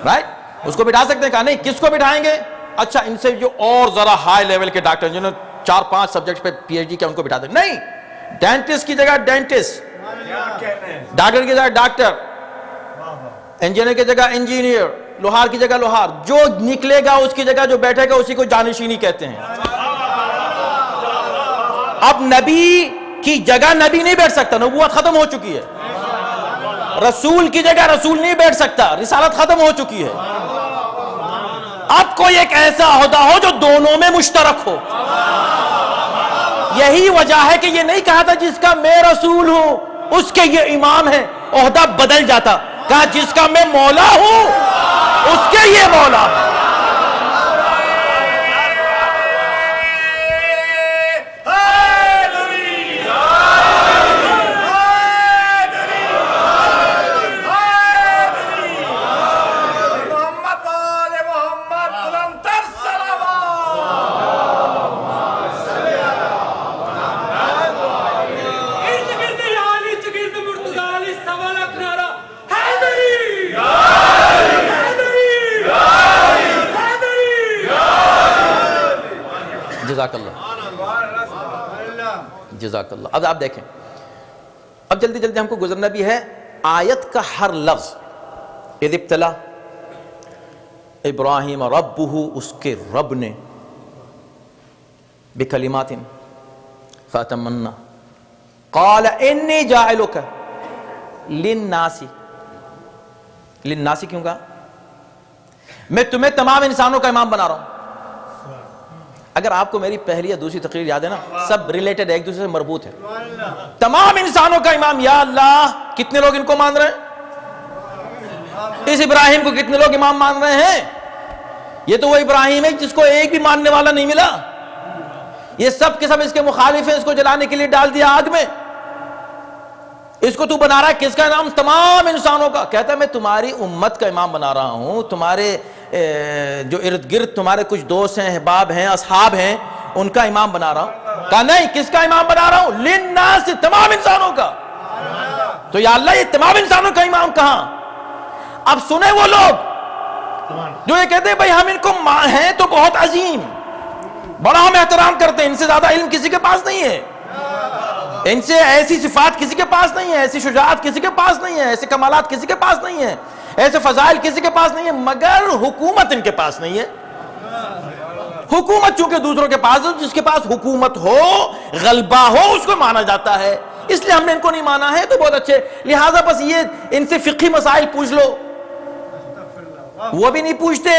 رائٹ؟ اس کو بٹھا سکتے ہیں. کہا نہیں، کس کو بٹھائیں گے؟ اچھا ان سے جو اور ذرا ہائی لیول کے ڈاکٹر جنہوں نے 4-5 سبجیکٹ پہ پی ایچ ڈی کیا، ان کو بٹھا دیں. نہیں، ڈینٹسٹ کی جگہ ڈینٹسٹ، ڈاکٹر کی جگہ ڈاکٹر، انجینئر کی جگہ انجینئر، لوہار کی جگہ لوہار. جو نکلے گا اس کی جگہ جو بیٹھے گا اسی کو جانشینی کہتے ہیں. اب نبی کی جگہ نبی نہیں بیٹھ سکتا، نبوت ختم ہو چکی ہے. رسول کی جگہ رسول نہیں بیٹھ سکتا، رسالت ختم ہو چکی ہے. اب کوئی ایک ایسا عہدہ ہو جو دونوں میں مشترک ہو. یہی وجہ ہے کہ یہ نہیں کہا تھا جس کا میں رسول ہوں اس کے یہ امام ہے، عہدہ بدل جاتا. کہا جس کا میں مولا ہوں اس کے یہ مولا ہے. جزاک اللہ. اب آپ دیکھیں، اب جلدی جلدی ہم کو گزرنا بھی ہے. آیت کا ہر لفظ، اذ ابتلا ابراہیم ربہ، اس کے رب نے، بکلمات فاتمنا، قال انی جاعلک للناس. للناس کیوں کہا؟ میں تمہیں تمام انسانوں کا امام بنا رہا ہوں. اگر آپ کو میری پہلی یا دوسری تقریر یاد ہے نا، سب ریلیٹڈ ہے، ایک دوسرے سے مربوط ہے. تمام انسانوں کا امام، یا اللہ کتنے لوگ ان کو مان رہے ہیں؟ اس ابراہیم کو کتنے لوگ امام مان رہے ہیں؟ یہ تو وہ ابراہیم ہے جس کو ایک بھی ماننے والا نہیں ملا. یہ سب کے سب اس کے مخالف ہیں، اس کو جلانے کے لیے ڈال دیا آگ میں. اس کو تو بنا رہا ہے کس کا امام؟ تمام انسانوں کا. کہتا ہے میں تمہاری امت کا امام بنا رہا ہوں، تمہارے جو ارد گرد تمہارے کچھ دوست ہیں، احباب ہیں، اصحاب ہیں، ان کا امام بنا رہا ہوں. کہا نہیں، کس کا امام بنا رہا ہوں؟ للناس، تمام انسانوں کا. تو یا اللہ یہ تمام انسانوں کا امام کہاں؟ اب سنیں وہ لوگ جو یہ کہتے ہیں بھائی ہم ان کو ہیں تو بہت عظیم، بڑا ہم احترام کرتے ہیں، ان سے زیادہ علم کسی کے پاس نہیں ہے، ان سے ایسی صفات کسی کے پاس نہیں ہے، ایسی شجاعت کسی کے پاس نہیں ہے، ایسے کمالات کسی کے پاس نہیں ہے، ایسے فضائل کسی کے پاس نہیں ہے، مگر حکومت ان کے پاس نہیں ہے. حکومت چونکہ دوسروں کے پاس ہے، جس کے پاس حکومت ہو، غلبہ ہو، اس کو مانا جاتا ہے. اس لیے ہم نے ان کو نہیں مانا ہے تو بہت اچھے. لہٰذا بس یہ ان سے فقہی مسائل پوچھ لو، وہ بھی نہیں پوچھتے.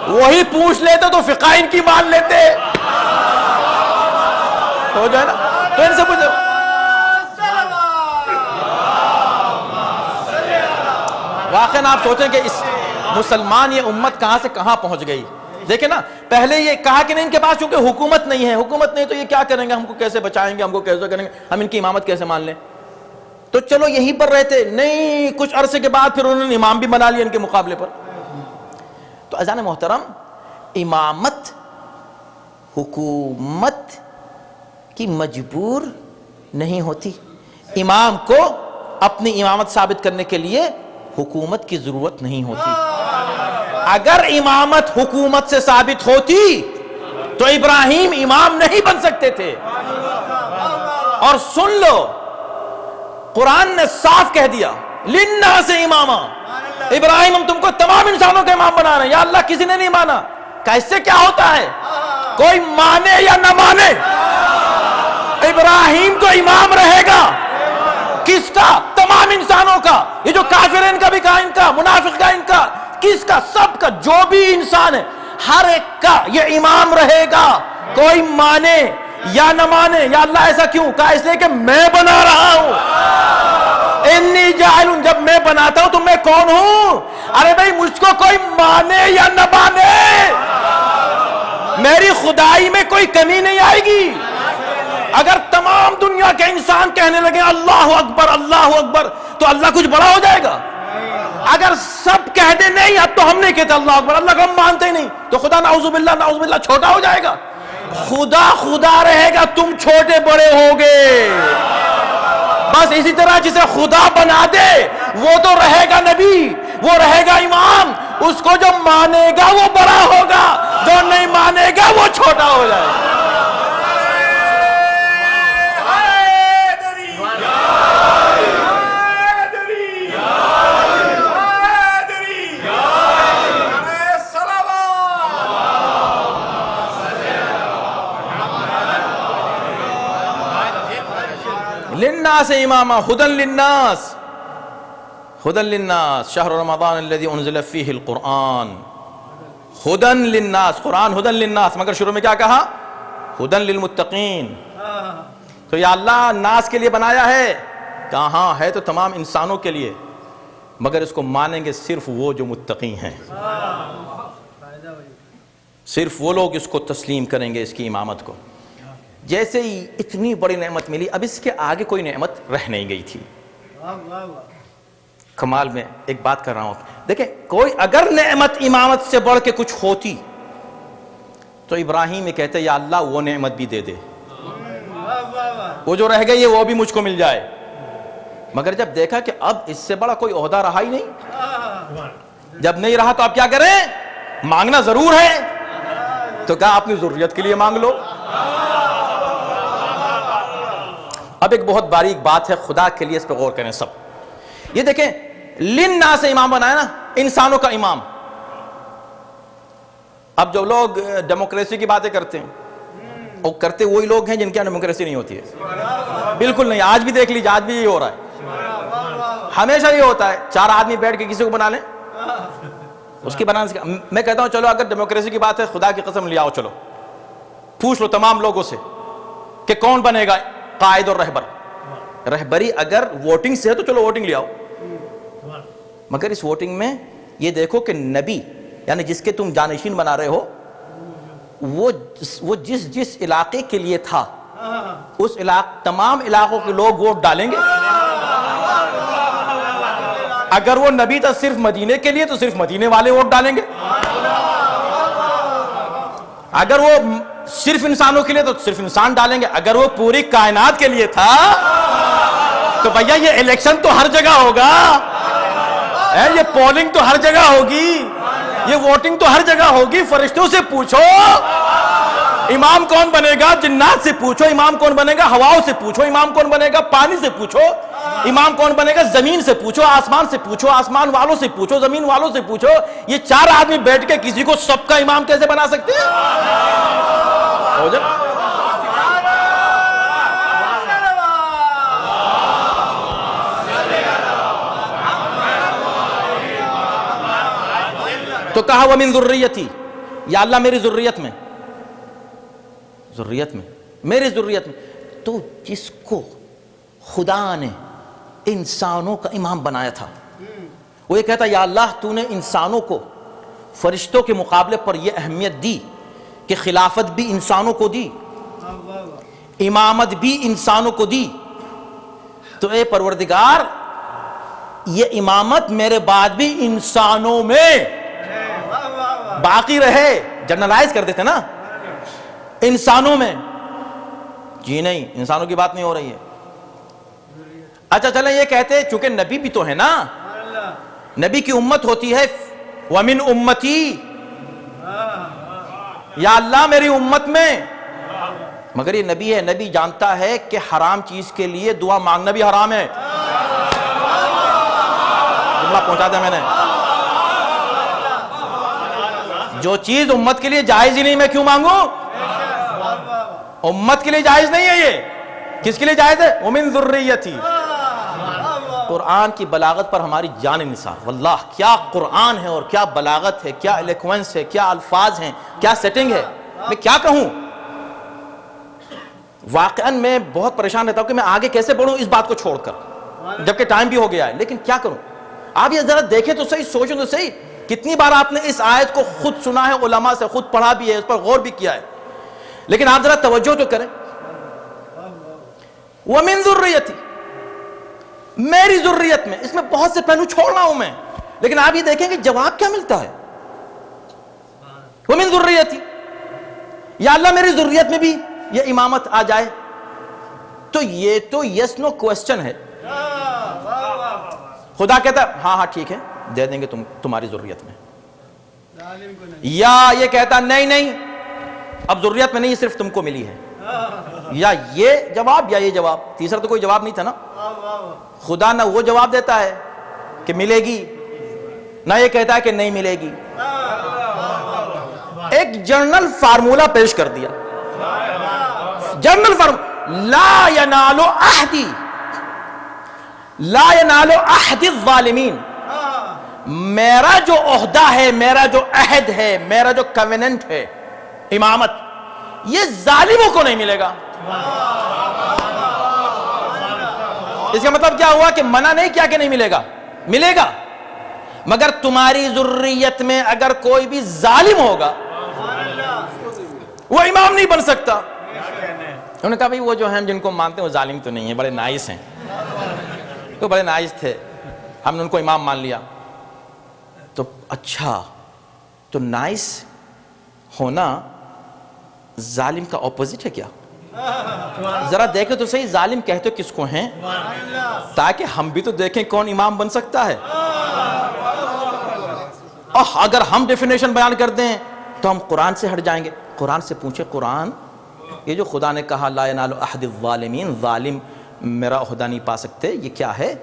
وہی پوچھ لیتے تو فقہ ان کی مان لیتے. ہو جائے نا، تو ان سے پوچھو. واقعاً آپ سوچیں کہ اس مسلمان یہ امت کہاں سے کہاں پہنچ گئی. دیکھیں نا، پہلے یہ کہا کہ نہیں ان کے پاس چونکہ حکومت نہیں ہے، حکومت نہیں تو یہ کیا کریں گے، ہم کو کیسے بچائیں گے، ہم کو کیسے کریں گے، ہم ان کی امامت کیسے مان لیں. تو چلو یہیں پر رہتے. نہیں، کچھ عرصے کے بعد پھر انہوں نے امام بھی بنا لیا ان کے مقابلے پر. تو اذان محترم، امامت حکومت کی مجبور نہیں ہوتی. امام کو اپنی امامت ثابت کرنے کے لیے حکومت کی ضرورت نہیں ہوتی. اگر امامت حکومت سے ثابت ہوتی تو ابراہیم امام نہیں بن سکتے تھے. اور سن لو، قرآن نے صاف کہہ دیا للناس اماما. ابراہیم ہم تم کو تمام انسانوں کا امام بنا رہے ہیں. یا اللہ کسی نے نہیں مانا. کیسے کیا ہوتا ہے؟ کوئی مانے یا نہ مانے، ابراہیم تو امام رہے گا. کس کا؟ تمام انسانوں کا. یہ جو کافر ہے ان کا بھی کہا، ان کا منافق کا، ان کا کس کا؟ سب کا. جو بھی انسان ہے ہر ایک کا یہ امام رہے گا، کوئی مانے یا نہ مانے. یا اللہ ایسا کیوں؟ کہا اس لیے کہ میں بنا رہا ہوں. انی جاعل، جب میں بناتا ہوں تو میں کون ہوں؟ ارے بھائی مجھ کو کوئی مانے یا نہ مانے، میری خدائی میں کوئی کمی نہیں آئے گی. اگر تمام دنیا کے انسان کہنے لگے اللہ اکبر اللہ اکبر تو اللہ کچھ بڑا ہو جائے گا. اگر سب کہہ دے نہیں اب تو ہم نہیں کہتے اللہ اکبر، اللہ کو ہم مانتے ہی نہیں، تو خدا نعوذ باللہ چھوٹا ہو جائے گا. خدا خدا رہے گا، تم چھوٹے بڑے ہوگے. بس اسی طرح جسے خدا بنا دے وہ تو رہے گا نبی، وہ رہے گا امام. اس کو جو مانے گا وہ بڑا ہوگا، جو نہیں مانے گا وہ چھوٹا ہو جائے گا. للناس اماما ہدی للناس، ہدی للناس شہر رمضان الذی انزل فیہ القرآن. ہدی للناس، قرآن ہدی للناس، مگر شروع میں کیا کہا؟ ہدی للمتقین. تو یا اللہ ناس کے لیے بنایا ہے، کہاں ہے تو تمام انسانوں کے لیے، مگر اس کو مانیں گے صرف وہ جو متقی ہیں. صرف وہ لوگ اس کو تسلیم کریں گے، اس کی امامت کو. جیسے ہی اتنی بڑی نعمت ملی، اب اس کے آگے کوئی نعمت رہ نہیں گئی تھی. کمال میں ایک بات کر رہا ہوں، دیکھیں کوئی اگر نعمت امامت سے بڑھ کے کچھ ہوتی تو ابراہیم یہ کہتے یا اللہ وہ نعمت بھی دے دے، وہ جو رہ گئی ہے وہ بھی مجھ کو مل جائے. مگر جب دیکھا کہ اب اس سے بڑا کوئی عہدہ رہا ہی نہیں، جب نہیں رہا تو اب کیا کریں؟ مانگنا ضرور ہے. تو کہا اپنی ضروریت کے لیے مانگ لو. اب ایک بہت باریک بات ہے، خدا کے لیے اس پہ غور کریں سب. یہ دیکھیں للناس سے امام بنایا نا، انسانوں کا امام. اب جو لوگ ڈیموکریسی کی باتیں کرتے ہیں وہ کرتے وہی لوگ ہیں جن کے یہاں ڈیموکریسی نہیں ہوتی ہے. بالکل نہیں. آج بھی دیکھ لیجیے، آج بھی یہی ہو رہا ہے، ہمیشہ یہ ہوتا ہے. 4 آدمی بیٹھ کے کسی کو بنا لیں، اس کی بنانے سے میں کہتا ہوں چلو اگر ڈیموکریسی کی بات ہے خدا کی قسم لے آؤ، چلو پوچھ لو تمام لوگوں سے کہ کون بنے گا قائد اور رہبر. رہبری اگر ووٹنگ سے ہے تو چلو ووٹنگ لے آؤ، مگر اس ووٹنگ میں یہ دیکھو کہ نبی یعنی جس کے تم جانشین بنا رہے ہو وہ جس علاقے کے لیے تھا اس تمام علاقوں کے لوگ ووٹ ڈالیں گے. اگر وہ نبی تھا صرف مدینے کے لیے تو صرف مدینے والے ووٹ ڈالیں گے. اگر وہ صرف انسانوں کے لیے تو صرف انسان ڈالیں گے. اگر وہ پوری کائنات کے لیے تھا تو بھیا یہ الیکشن تو ہر جگہ ہوگا، یہ پولنگ تو ہر جگہ ہوگی، یہ ووٹنگ تو ہر جگہ ہوگی. فرشتوں سے پوچھو امام کون بنے گا، جنات سے پوچھو امام کون بنے گا، ہواؤں سے پوچھو امام کون بنے گا، پانی سے پوچھو امام کون بنے گا، زمین سے پوچھو، آسمان سے پوچھو، آسمان والوں سے پوچھو، زمین والوں سے پوچھو. یہ چار آدمی بیٹھ کے کسی کو سب کا امام کیسے بنا سکتے ہیں؟ ہو جائے. تو کہا وَمِن ذُرِّيَّتِي، یا اللہ میری ذریت میں میری ذریت میں. تو جس کو خدا نے انسانوں کا امام بنایا تھا وہ یہ کہتا یا اللہ تو نے انسانوں کو فرشتوں کے مقابلے پر یہ اہمیت دی کہ خلافت بھی انسانوں کو دی، امامت بھی انسانوں کو دی، تو اے پروردگار یہ امامت میرے بعد بھی انسانوں میں باقی رہے. جنرلائز کر دیتے نا انسانوں میں. جی نہیں، انسانوں کی بات نہیں ہو رہی ہے. اچھا چلیں یہ کہتے چونکہ نبی بھی تو ہے نا، نبی کی امت ہوتی ہے وَمِنْ أُمَّتِي، یا اللہ میری امت میں. مگر یہ نبی ہے، نبی جانتا ہے کہ حرام چیز کے لیے دعا مانگنا بھی حرام ہے. جملہ پہنچا دیا میں نے. جو چیز امت کے لیے جائز ہی نہیں میں کیوں مانگوں؟ امت کے لیے جائز نہیں ہے. یہ کس کے لیے جائز ہے؟ وَمِن ذُرِّيَّتِي. قرآن کی بلاغت پر ہماری جان نثار. واللہ کیا قرآن ہے اور کیا بلاغت ہے، کیا الیکوینس ہے، کیا الفاظ ہیں، کیا سیٹنگ ہے. میں کیا کہوں؟ واقعاً میں بہت پریشان رہتا ہوں کہ میں آگے کیسے بڑھوں اس بات کو چھوڑ کر، جبکہ ٹائم بھی ہو گیا ہے. لیکن کیا کروں؟ آپ یہ ذرا دیکھیں تو صحیح، سوچیں تو صحیح. کتنی بار آپ نے اس آیت کو خود سنا ہے، علماء سے خود پڑھا بھی ہے، اس پر غور بھی کیا ہے، لیکن آپ ذرا توجہ تو کریں. وَمِن ذُرِّيَّتِي، میری ذریت میں. اس میں بہت سے پہلو چھوڑ رہا ہوں میں، لیکن آپ یہ دیکھیں کہ جواب کیا ملتا ہے. وَمِن ذُرِّيَّتِي، یا اللہ میری ذریت میں بھی یہ امامت آ جائے. تو یہ تو یس نو کوسچن ہے. خدا کہتا ہے ہاں ٹھیک ہے دے دیں گے تمہاری ذریت میں. یا یہ کہتا نہیں اب ذریت میں نہیں، صرف تم کو ملی ہے. یا یہ جواب یا یہ جواب، تیسرا تو کوئی جواب نہیں تھا نا. خدا نہ وہ جواب دیتا ہے کہ ملے گی، نہ یہ کہتا ہے کہ نہیں ملے گی. ایک جنرل فارمولا پیش کر دیا. جنرل فارمولا، لا ینال عہد الظالمین. میرا جو عہدہ ہے، میرا جو عہد ہے، میرا جو کویننٹ ہے امامت، یہ ظالموں کو نہیں ملے گا. اس کا مطلب کیا ہوا کہ منع نہیں کیا کہ نہیں ملے گا، ملے گا. مگر تمہاری ذریت میں اگر کوئی بھی ظالم ہوگا وہ امام نہیں بن سکتا. انہوں نے کہا بھئی وہ جو ہیں جن کو مانتے ہیں وہ ظالم تو نہیں ہیں، بڑے نائس ہیں. تو بڑے نائس تھے، ہم نے ان کو امام مان لیا. تو اچھا، تو نائس ہونا ظالم کا اپوزٹ ہے کیا؟ ذرا دیکھیں تو صحیح ظالم کہتے کس کو ہیں، تاکہ ہم بھی تو دیکھیں کون امام بن سکتا ہے. اگر ہم ڈیفینیشن بیان کر دیں تو ہم قرآن سے ہٹ جائیں گے. قرآن سے پوچھیں، قرآن یہ جو خدا نے کہا لا ینال عہد الظالمین، ظالم میرا عہدہ نہیں پا سکتے، یہ کیا ہے؟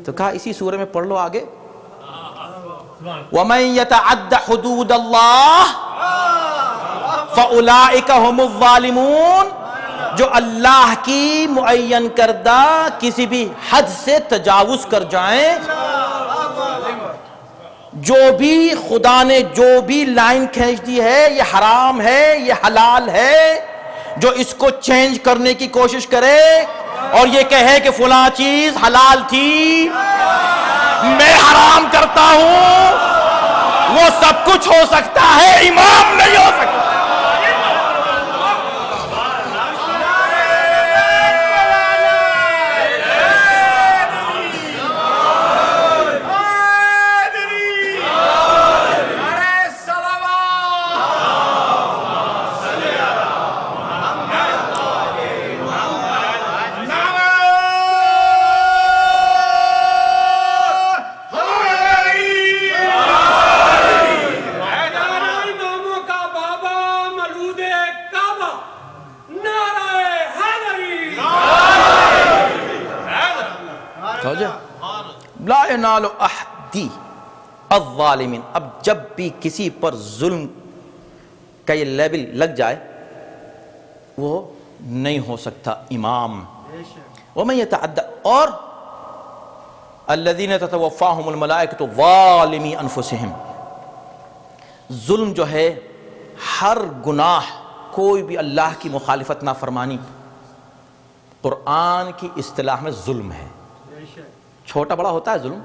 تو کہا اسی سورہ میں پڑھ لو آگے، وَمَن يَتَعَدَّ حُدُودَ اللَّهِ فَأُولَئِكَ هُمُ الظَّالِمُونَ. جو اللہ کی معین کردہ کسی بھی حد سے تجاوز کر جائیں، جو بھی خدا نے جو بھی لائن کھینچ دی ہے یہ حرام ہے یہ حلال ہے، جو اس کو چینج کرنے کی کوشش کرے اور یہ کہے کہ فلاں چیز حلال تھی میں حرام کرتا ہوں، وہ سب کچھ ہو سکتا ہے، امام نہیں ہو سکتا۔ لا ینال احدی الظالمین، اب جب بھی کسی پر ظلم کا یہ لیبل لگ جائے وہ نہیں ہو سکتا امام۔ ومن یتعد، اور الذین تتوفاہم الملائکۃ ظالمی انفسہم، ظلم جو ہے ہر گناہ، کوئی بھی اللہ کی مخالفت نافرمانی قرآن کی اصطلاح میں ظلم ہے۔ چھوٹا بڑا ہوتا ہے ظلم،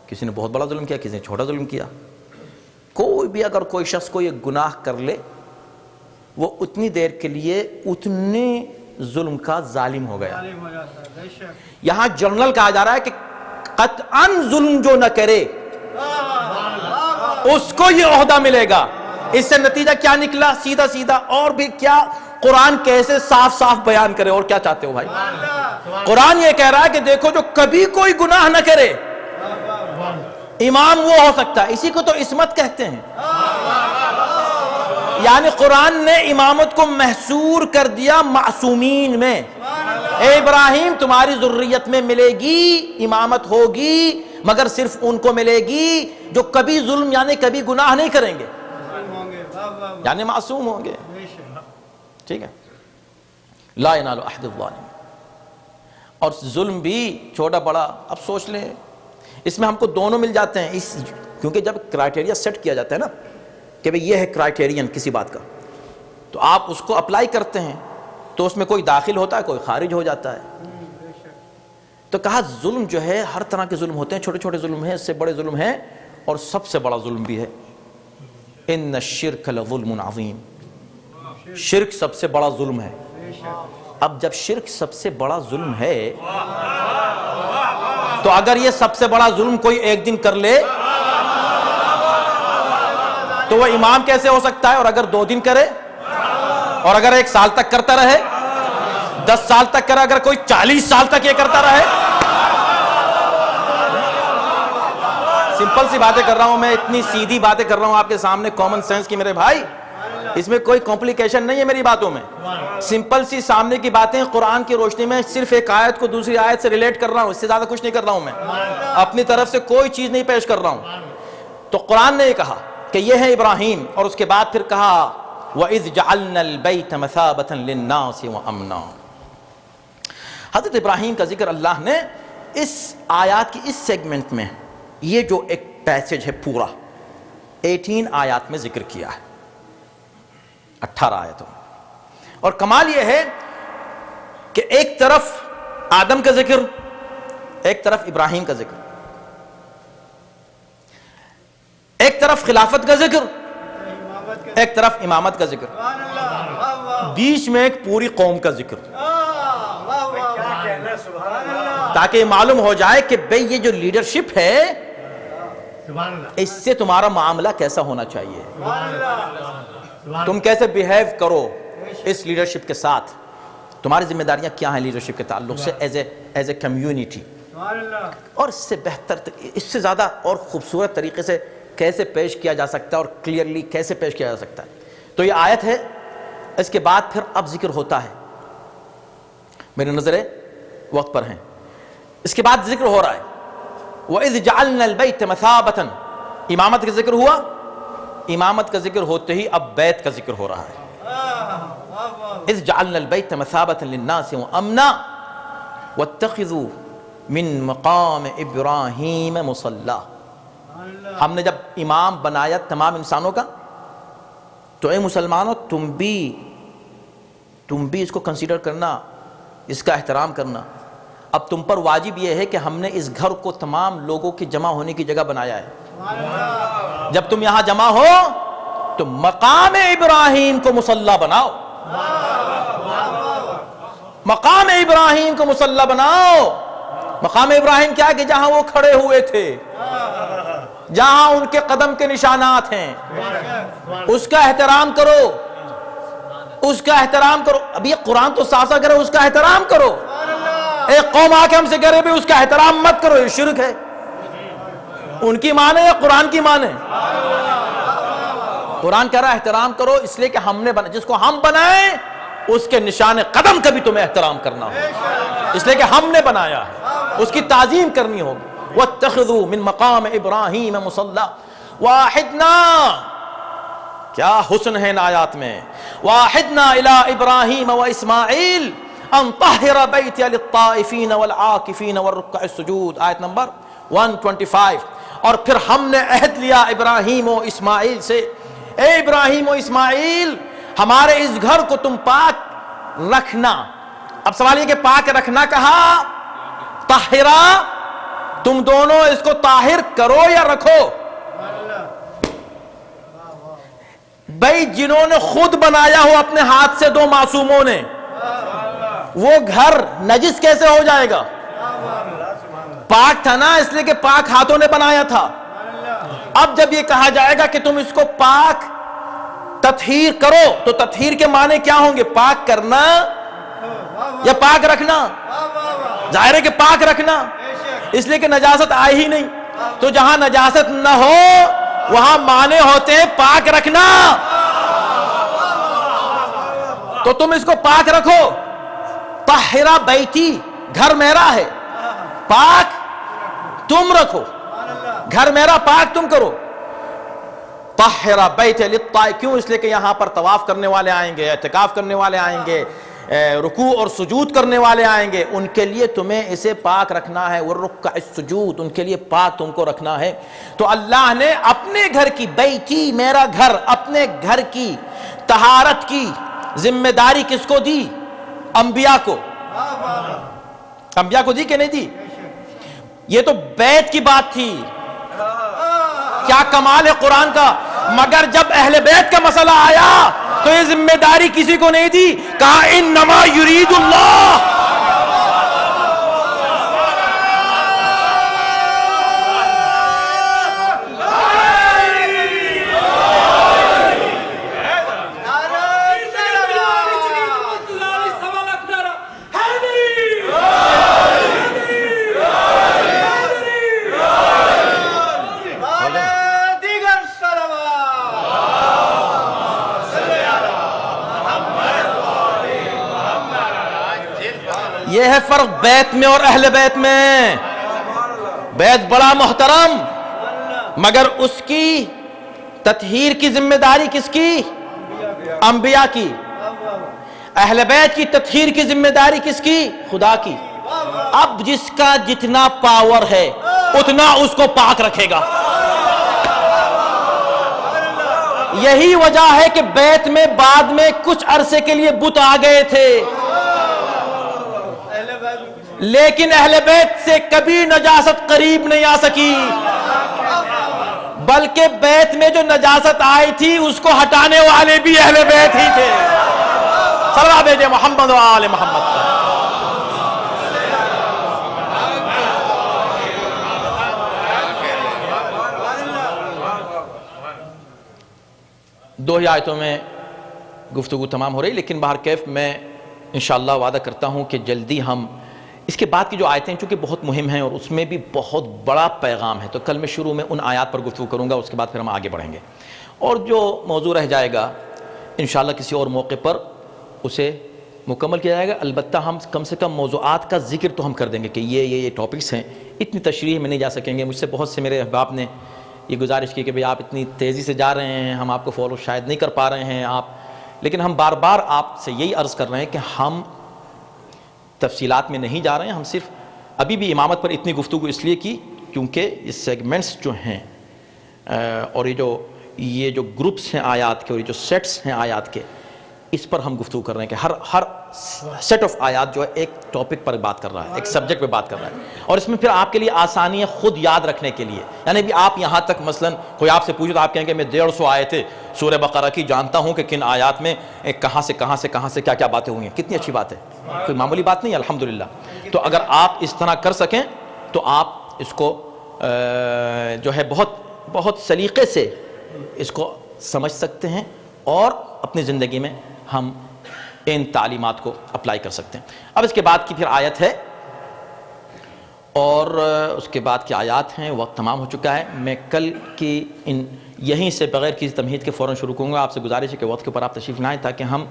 کسی نے بہت بڑا ظلم کیا، کسی نے چھوٹا ظلم کیا، کوئی بھی اگر کوئی شخص کو یہ گناہ کر لے وہ اتنی دیر کے لیے اتنے ظلم کا ظالم ہو گیا۔ یہاں جنرل کہا جا رہا ہے کہ قطعاً ظلم جو نہ کرے اس کو یہ عہدہ ملے گا۔ اس سے نتیجہ کیا نکلا؟ سیدھا سیدھا، اور بھی کیا قرآن کیسے صاف صاف بیان کرے، اور کیا چاہتے ہو بھائی؟ قرآن یہ کہہ رہا ہے کہ دیکھو جو کبھی کوئی گناہ نہ کرے امام وہ ہو سکتا ہے، اسی کو تو عصمت کہتے ہیں۔ یعنی قرآن نے امامت کو محصور کر دیا معصومین میں۔ اے ابراہیم تمہاری ذریت میں ملے گی امامت ہوگی، مگر صرف ان کو ملے گی جو کبھی ظلم یعنی کبھی گناہ نہیں کریں گے، یعنی معصوم ہوں گے۔ ٹھیک ہے، لا ینال احد الظالمین۔ اور ظلم بھی چھوٹا بڑا، اب سوچ لیں اس میں ہم کو دونوں مل جاتے ہیں، کیونکہ جب کرائٹیریا سیٹ کیا جاتا ہے نا کہ بھئی یہ ہے کرائٹیرین کسی بات کا، تو آپ اس کو اپلائی کرتے ہیں تو اس میں کوئی داخل ہوتا ہے کوئی خارج ہو جاتا ہے۔ تو کہا ظلم جو ہے ہر طرح کے ظلم ہوتے ہیں، چھوٹے چھوٹے ظلم ہیں، اس سے بڑے ظلم ہیں، اور سب سے بڑا ظلم بھی ہے ان الشرک لظلم عظیم، شرک سب سے بڑا ظلم ہے۔ اب جب شرک سب سے بڑا ظلم ہے تو اگر یہ سب سے بڑا ظلم کوئی ایک دن کر لے تو وہ امام کیسے ہو سکتا ہے؟ اور اگر 2 دن کرے، اور اگر 1 سال تک کرتا رہے، 10 سال تک کرے، اگر کوئی 40 سال تک یہ کرتا رہے؟ سمپل سی باتیں کر رہا ہوں میں، اتنی سیدھی باتیں کر رہا ہوں آپ کے سامنے، کامن سینس کی میرے بھائی، اس میں کوئی کمپلیکیشن نہیں ہے میری باتوں میں، سمپل سی سامنے کی باتیں قرآن کی روشنی میں، صرف ایک آیت کو دوسری آیت سے ریلیٹ کر رہا ہوں، اس سے زیادہ کچھ نہیں کر رہا ہوں میں، اپنی طرف سے کوئی چیز نہیں پیش کر رہا ہوں۔ تو قرآن نے یہ کہا کہ یہ ہے ابراہیم، اور اس کے بعد پھر کہا وَإِذْ جَعَلْنَا الْبَيْتَ مَثَابَةً لِلنَّاسِ وَأَمْنًا۔ حضرت ابراہیم کا ذکر اللہ نے اس آیات کی اس سیگمنٹ میں، یہ جو ایک پیسج ہے پورا 18 آیات میں ذکر کیا ہے، 18 آیتوں، اور کمال یہ ہے کہ ایک طرف آدم کا ذکر، ایک طرف ابراہیم کا ذکر، ایک طرف خلافت کا ذکر، ایک طرف امامت کا ذکر، بیچ میں ایک پوری قوم کا ذکر، تاکہ یہ معلوم ہو جائے کہ بھئی یہ جو لیڈرشپ ہے اس سے تمہارا معاملہ کیسا ہونا چاہیے، تم کیسے بیہیو کرو اس لیڈرشپ کے ساتھ، تمہاری ذمہ داریاں کیا ہیں لیڈرشپ کے تعلق سے ایز اے کمیونٹی، اور اس سے بہتر، اس سے زیادہ اور خوبصورت طریقے سے کیسے پیش کیا جا سکتا ہے اور کلیئرلی کیسے پیش کیا جا سکتا ہے۔ تو یہ آیت ہے، اس کے بعد پھر اب ذکر ہوتا ہے، میری نظریں وقت پر ہیں، اس کے بعد ذکر ہو رہا ہے وَإِذْ جَعَلْنَا الْبَيْتَ مَثَابَةً، امامت کا ذکر ہوا، امامت کا ذکر ہوتے ہی اب بیت کا ذکر ہو رہا ہے۔ اِذْ جَعَلْنَا الْبَيْتَ مَثَابَةً لِلنَّاسِ وَأَمْنًا وَاتَّخِذُوا مِن مَقَامِ إِبْرَاهِيمَ مُصَلًّى۔ ہم نے جب امام بنایا تمام انسانوں کا تو اے مسلمانوں تم بھی اس کو کنسیڈر کرنا، اس کا احترام کرنا۔ اب تم پر واجب یہ ہے کہ ہم نے اس گھر کو تمام لوگوں کی جمع ہونے کی جگہ بنایا ہے۔ جب تم یہاں جمع ہو تو مقام ابراہیم کو مصلی بناؤ، مقام ابراہیم کو مصلی بناؤ۔ مقام ابراہیم کیا ہے کہ جہاں وہ کھڑے ہوئے تھے، جہاں ان کے قدم کے نشانات ہیں، اس کا احترام کرو، اس کا احترام کرو۔ اب یہ قرآن تو صاف صاف کرے اس کا احترام کرو۔ ایک قوم آ کے ہم سے کہہ رہے بھی اس کا احترام مت کرو، یہ شرک ہے۔ ان کی مانے یا قرآن کی مانے؟ قرآن کہہ رہا ہے احترام کرو، اس لیے کہ ہم نے جس کو ہم بنائیں اس کے نشان قدم کا بھی تمہیں احترام کرنا ہوگا، اس لیے کہ ہم نے بنایا ہے، اس کی تعظیم کرنی ہوگی۔ وَاتَّخِذُوا مِن مَقَامِ إِبْرَاهِيمَ مُصَلًّى وَاحِدْنَا، کیا حسن ہے ان آیات میں۔ وَاحِدْنَا إِلَىٰ إِبْرَاهِيمَ وَإِسْمَاعِيلَ أَن طَهِّرَ بَيْتِيَ لِلطَّائِفِينَ وَالْعَاكِفِينَ وَالرُّكَّعِ السُّجُودِ، آیت نمبر 125۔ اور پھر ہم نے عہد لیا ابراہیم و اسماعیل سے، اے ابراہیم و اسماعیل ہمارے اس گھر کو تم پاک رکھنا۔ اب سوال یہ کہ پاک رکھنا کہا، طاہرہ، تم دونوں اس کو طاہر کرو یا رکھو؟ بھائی جنہوں نے خود بنایا ہو اپنے ہاتھ سے دو معصوموں نے، وہ گھر نجس کیسے ہو جائے گا؟ پاک تھا نا، اس لیے کہ پاک ہاتھوں نے بنایا تھا۔ اب جب یہ کہا جائے گا کہ تم اس کو پاک تطہیر کرو تو تطہیر کے معنی کیا ہوں گے؟ پاک کرنا یا پاک رکھنا؟ ظاہر ہے کہ پاک رکھنا، اس لیے کہ نجاست آئی ہی نہیں، تو جہاں نجاست نہ ہو وہاں معنی ہوتے ہیں پاک رکھنا، تو تم اس کو پاک رکھو۔ طاہرہ بیتی، گھر میرا ہے، پاک تم رکھو، گھر میرا پاک تم کرو۔ طاہرہ بیت للطائف، کیوں؟ اس لیے کہ یہاں پر طواف کرنے والے آئیں گے، اعتکاف کرنے والے آئیں گے، رکوع اور سجود کرنے والے آئیں گے، ان کے لیے تمہیں اسے پاک رکھنا ہے۔ والرکع السجود، ان کے لیے پاک تم کو رکھنا ہے۔ تو اللہ نے اپنے گھر کی، بیتی میرا گھر، اپنے گھر کی طہارت کی ذمہ داری کس کو دی؟ انبیاء کو۔ انبیاء کو دی کہ نہیں دی؟ یہ تو بیت کی بات تھی، کیا کمال ہے قرآن کا۔ مگر جب اہل بیت کا مسئلہ آیا تو یہ ذمہ داری کسی کو نہیں دی، کہا انما یرید اللہ، یہ ہے فرق بیت میں اور اہل بیت میں۔ بیت بڑا محترم، مگر اس کی تطہیر کی ذمہ داری کس کی؟ انبیاء کی۔ اہل بیت کی تطہیر کی ذمہ داری کس کی؟ خدا کی۔ اب جس کا جتنا پاور ہے اتنا اس کو پاک رکھے گا۔ یہی وجہ ہے کہ بیت میں بعد میں کچھ عرصے کے لیے بت آ گئے تھے، لیکن اہل بیت سے کبھی نجاست قریب نہیں آ سکی، بلکہ بیت میں جو نجاست آئی تھی اس کو ہٹانے والے بھی اہل بیت ہی تھے۔ صلوات بھیجے محمد و آل محمد۔ دو ہی آیتوں میں گفتگو تمام ہو رہی، لیکن بہرکیف میں انشاءاللہ وعدہ کرتا ہوں کہ جلدی ہم اس کے بعد کی جو آیتیں چونکہ بہت مہم ہیں اور اس میں بھی بہت بڑا پیغام ہے، تو کل میں شروع میں ان آیات پر گفتگو کروں گا، اس کے بعد پھر ہم آگے بڑھیں گے، اور جو موضوع رہ جائے گا انشاءاللہ کسی اور موقع پر اسے مکمل کیا جائے گا۔ البتہ ہم کم سے کم موضوعات کا ذکر تو ہم کر دیں گے کہ یہ ٹاپکس ہیں، اتنی تشریح میں نہیں جا سکیں گے۔ مجھ سے بہت سے میرے احباب نے یہ گزارش کی کہ بھئی آپ اتنی تیزی سے جا رہے ہیں، ہم آپ کو فالو شاید نہیں کر پا رہے ہیں آپ، لیکن ہم بار بار آپ سے یہی عرض کر رہے ہیں کہ ہم تفصیلات میں نہیں جا رہے ہیں، ہم صرف ابھی بھی امامت پر اتنی گفتگو اس لیے کی کیونکہ یہ سیگمنٹس جو ہیں اور یہ جو گروپس ہیں آیات کے اور یہ جو سیٹس ہیں آیات کے، اس پر ہم گفتگو کر رہے ہیں کہ ہر سیٹ آف آیات جو ہے ایک ٹاپک پر بات کر رہا ہے، ایک سبجیکٹ پہ بات کر رہا ہے، اور اس میں پھر آپ کے لیے آسانی ہے خود یاد رکھنے کے لیے. یعنی بھی آپ یہاں تک مثلا کوئی آپ سے پوچھے تو آپ کہیں گے میں 150 آیتیں سورہ بقرہ کی جانتا ہوں کہ کن آیات میں کہاں سے کیا باتیں ہوئی ہیں. کتنی اچھی بات ہے، کوئی معمولی بات نہیں ہے الحمدللہ. تو اگر آپ اس طرح کر سکیں تو آپ اس کو جو ہے بہت سلیقے سے اس کو سمجھ سکتے ہیں اور اپنی زندگی میں ہم ان تعلیمات کو اپلائی کر سکتے ہیں. اب اس کے بعد کی پھر آیت ہے اور اس کے بعد کی آیات ہیں. وقت تمام ہو چکا ہے. میں کل کی یہیں سے بغیر کسی تمہید کے فوراً شروع کروں گا. آپ سے گزارش ہے کہ وقت کے اوپر آپ تشریف لائیں تاکہ ہم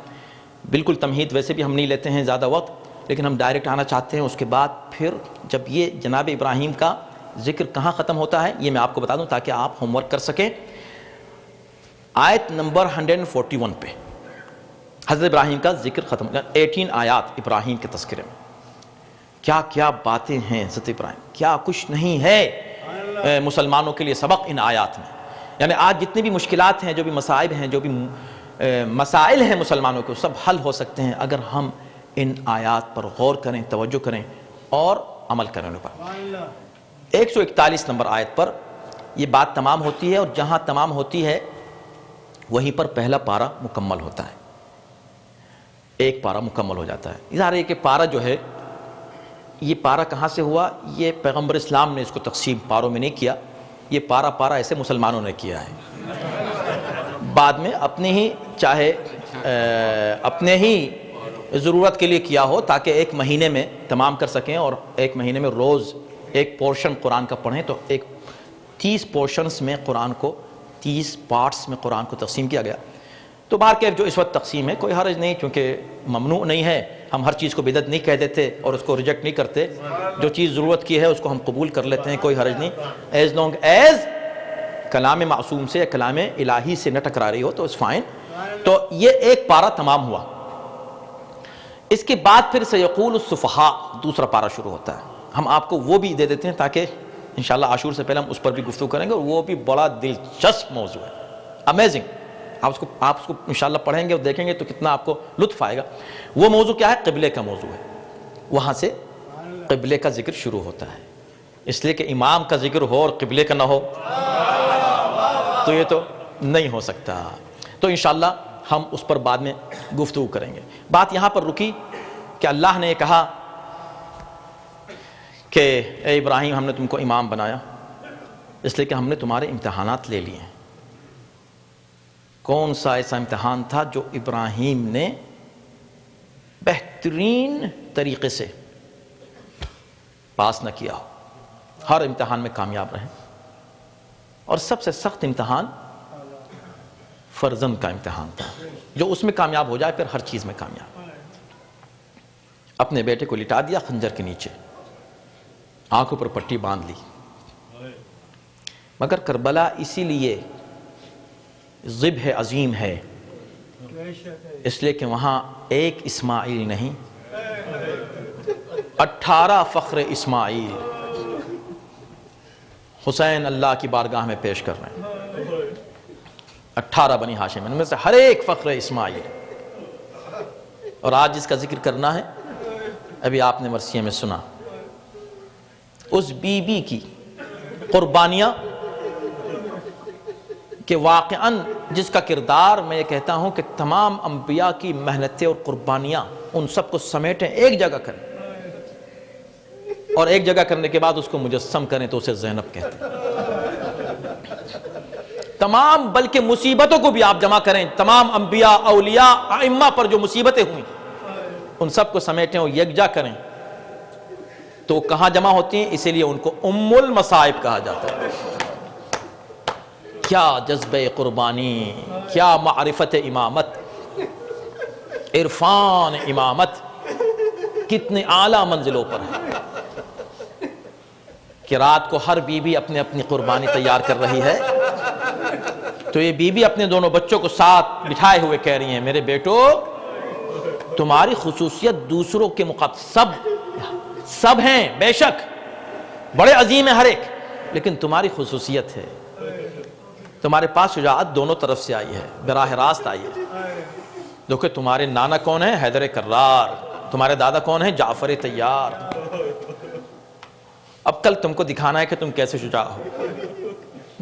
بالکل تمہید ویسے بھی ہم نہیں لیتے ہیں زیادہ وقت، لیکن ہم ڈائریکٹ آنا چاہتے ہیں. اس کے بعد پھر جب یہ جناب ابراہیم کا ذکر کہاں ختم ہوتا ہے یہ میں آپ کو بتا دوں تاکہ آپ ہوم ورک کر سکیں. آیت نمبر 141 پہ حضرت ابراہیم کا ذکر ختم ہو گیا. 18 آیات ابراہیم کے تذکرے میں. کیا باتیں ہیں حضرت ابراہیم، کیا کچھ نہیں ہے مسلمانوں کے لیے سبق ان آیات میں. یعنی آج جتنی بھی مشکلات ہیں، جو بھی مصائب ہیں، جو بھی مسائل ہیں مسلمانوں کو، سب حل ہو سکتے ہیں اگر ہم ان آیات پر غور کریں، توجہ کریں اور عمل کریں ان پر. 141 نمبر آیت پر یہ بات تمام ہوتی ہے، اور جہاں تمام ہوتی ہے وہیں پر پہلا پارہ مکمل ہوتا ہے. ایک پارہ مکمل ہو جاتا ہے. ظاہر ہے کہ پارہ جو ہے یہ پارہ کہاں سے ہوا، یہ پیغمبر اسلام نے اس کو تقسیم پاروں میں نہیں کیا. یہ پارہ ایسے مسلمانوں نے کیا ہے بعد میں اپنے ہی ضرورت کے لیے کیا ہو تاکہ ایک مہینے میں تمام کر سکیں، اور ایک مہینے میں روز ایک پورشن قرآن کا پڑھیں. تو 30 پورشنز میں قرآن کو 30 پارٹس میں قرآن کو تقسیم کیا گیا. تو بہرکیف جو اس وقت تقسیم ہے کوئی حرج نہیں، چونکہ ممنوع نہیں ہے. ہم ہر چیز کو بدعت نہیں کہہ دیتے اور اس کو ریجیکٹ نہیں کرتے. جو چیز ضرورت کی ہے اس کو ہم قبول کر لیتے ہیں، کوئی حرج نہیں. ایز لانگ ایز کلام معصوم سے یا کلام الہی سے نہ ٹکرا رہی ہو تو اٹس فائن. تو یہ ایک پارہ تمام ہوا. اس کے بعد پھر سیقول السفہاء دوسرا پارہ شروع ہوتا ہے. ہم آپ کو وہ بھی دے دیتے ہیں تاکہ انشاءاللہ عاشور سے پہلے ہم اس پر بھی گفتگو کریں گے، اور وہ بھی بڑا دلچسپ موضوع ہے. امیزنگ. آپ اس کو انشاءاللہ پڑھیں گے اور دیکھیں گے تو کتنا آپ کو لطف آئے گا. وہ موضوع کیا ہے؟ قبلے کا موضوع ہے. وہاں سے قبلے کا ذکر شروع ہوتا ہے. اس لیے کہ امام کا ذکر ہو اور قبلے کا نہ ہو تو یہ تو نہیں ہو سکتا. تو انشاءاللہ ہم اس پر بعد میں گفتگو کریں گے. بات یہاں پر رکی کہ اللہ نے یہ کہا کہ اے ابراہیم ہم نے تم کو امام بنایا اس لیے کہ ہم نے تمہارے امتحانات لے لیے ہیں. کون سا ایسا امتحان تھا جو ابراہیم نے بہترین طریقے سے پاس نہ کیا ہو؟ ہر امتحان میں کامیاب رہے. اور سب سے سخت امتحان فرزند کا امتحان تھا. جو اس میں کامیاب ہو جائے پھر ہر چیز میں کامیاب. اپنے بیٹے کو لٹا دیا خنجر کے نیچے، آنکھوں پر پٹی باندھ لی. مگر کربلا اسی لیے ذبح عظیم ہے اس لیے کہ وہاں ایک اسماعیل نہیں 18 فخر اسماعیل حسین اللہ کی بارگاہ میں پیش کر رہے ہیں. 18 بنی ہاشم، ان میں سے ہر ایک فخر اسماعیل. اور آج جس کا ذکر کرنا ہے ابھی آپ نے مرثیے میں سنا، اس بی بی کی قربانیاں کہ واقعاً جس کا کردار میں یہ کہتا ہوں کہ تمام انبیاء کی محنتیں اور قربانیاں ان سب کو سمیٹیں ایک جگہ کریں، اور ایک جگہ کرنے کے بعد اس کو مجسم کریں تو اسے زینب کہتے ہیں. تمام بلکہ مصیبتوں کو بھی آپ جمع کریں، تمام انبیاء، اولیاء، ائمہ پر جو مصیبتیں ہوئیں ان سب کو سمیٹیں اور یکجا کریں تو کہاں جمع ہوتی ہیں؟ اسی لیے ان کو ام المصائب کہا جاتا ہے. کیا جذبہ قربانی، کیا معرفت امامت، عرفان امامت کتنے اعلیٰ منزلوں پر ہے کہ رات کو ہر بیوی اپنی اپنی قربانی تیار کر رہی ہے. تو یہ بیوی اپنے دونوں بچوں کو ساتھ بٹھائے ہوئے کہہ رہی ہیں میرے بیٹو تمہاری خصوصیت دوسروں کے مقابلے سب ہیں، بے شک بڑے عظیم ہیں ہر ایک، لیکن تمہاری خصوصیت ہے تمہارے پاس شجاعت دونوں طرف سے آئی ہے، براہ راست آئی ہے۔ دیکھو تمہارے نانا کون ہیں؟ حیدر کرار۔ تمہارے دادا کون ہیں؟ جعفر طیار۔ اب کل تم کو دکھانا ہے کہ تم کیسے شجاع ہو۔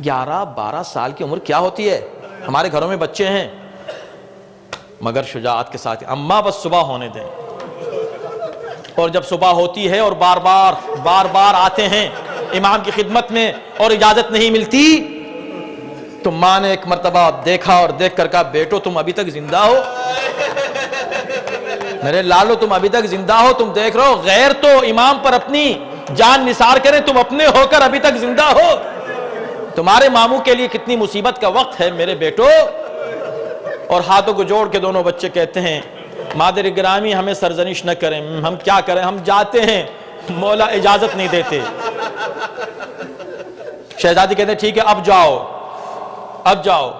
11-12 سال کی عمر کیا ہوتی ہے؟ ہمارے گھروں میں بچے ہیں، مگر شجاعت کے ساتھ اماں بس صبح ہونے دیں، اور جب صبح ہوتی ہے اور بار بار آتے ہیں امام کی خدمت میں اور اجازت نہیں ملتی، تو ماں نے ایک مرتبہ دیکھا اور دیکھ کر کہا بیٹو تم ابھی تک زندہ ہو، میرے لالو تم ابھی تک زندہ ہو، تم دیکھ رہو غیر تو امام پر اپنی جان نثار کریں، تم اپنے ہو کر ابھی تک زندہ ہو، تمہارے ماموں کے لیے کتنی مصیبت کا وقت ہے میرے بیٹو۔ اور ہاتھوں کو جوڑ کے دونوں بچے کہتے ہیں مادر گرامی ہمیں سرزنش نہ کریں، ہم کیا کریں، ہم جاتے ہیں، مولا اجازت نہیں دیتے۔ شہزادی کہتے ہیں ٹھیک ہے اب جاؤ۔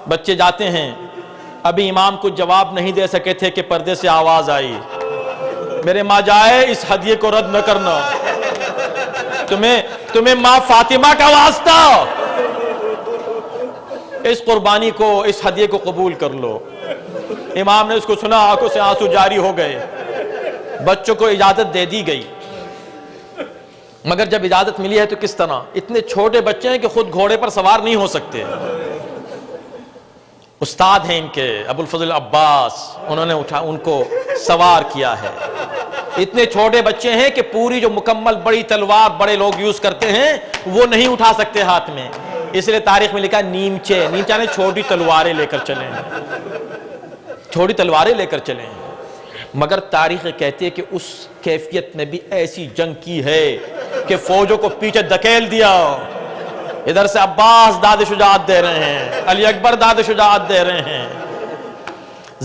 بچے جاتے ہیں، ابھی امام کو جواب نہیں دے سکے تھے کہ پردے سے آواز آئی، میرے ماں جائے اس ہدیے کو رد نہ کرنا، تمہیں ماں فاطمہ کا واسطہ، اس قربانی کو، اس ہدیے کو قبول کر لو۔ امام نے اس کو سنا، آنکھوں سے آنسو جاری ہو گئے، بچوں کو اجازت دے دی گئی، مگر جب اجازت ملی ہے تو کس طرح؟ اتنے چھوٹے بچے ہیں کہ خود گھوڑے پر سوار نہیں ہو سکتے۔ استاد ہیں ان کے ابو الفضل عباس، انہوں نے ان کو سوار کیا ہے۔ اتنے چھوٹے بچے ہیں کہ پوری جو مکمل بڑی تلوار بڑے لوگ یوز کرتے ہیں وہ نہیں اٹھا سکتے ہاتھ میں، اس لیے تاریخ میں لکھا نیمچے نے چھوٹی تلواریں لے کر چلے ہیں، چھوٹی تلواریں لے کر چلے ہیں۔ مگر تاریخ کہتی ہے کہ اس کیفیت میں بھی ایسی جنگ کی ہے کہ فوجوں کو پیچھے دھکیل دیا، ادھر سے عباس داد شجاعت دے رہے ہیں، علی اکبر داد شجاعت دے رہے ہیں،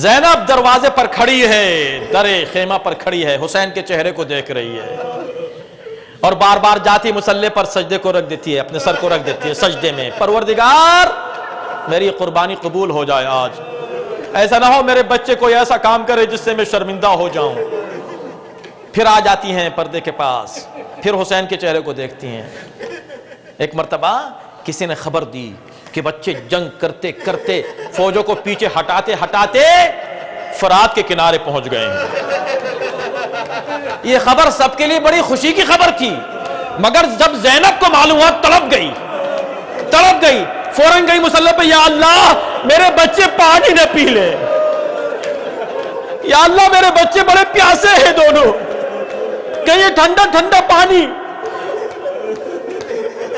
زینب دروازے پر کھڑی ہے، درے خیمہ پر کھڑی ہے، حسین کے چہرے کو دیکھ رہی ہے، اور بار بار جاتی مسلح پر سجدے کو رکھ دیتی ہے، اپنے سر کو رکھ دیتی ہے سجدے میں، پروردگار میری قربانی قبول ہو جائے آج، ایسا نہ ہو میرے بچے کوئی ایسا کام کرے جس سے میں شرمندہ ہو جاؤں۔ پھر آ جاتی ہیں پردے کے پاس، پھر حسین کے چہرے کو دیکھتی ہیں۔ ایک مرتبہ کسی نے خبر دی کہ بچے جنگ کرتے کرتے فوجوں کو پیچھے ہٹاتے ہٹاتے فرات کے کنارے پہنچ گئے ہیں۔ یہ خبر سب کے لیے بڑی خوشی کی خبر تھی، مگر جب زینب کو معلوم ہوا تڑپ گئی، فوراً گئی مسلح پہ، یا اللہ میرے بچے پانی نہ پی لے، یا اللہ میرے بچے بڑے پیاسے ہیں دونوں، کہ یہ ٹھنڈا ٹھنڈا پانی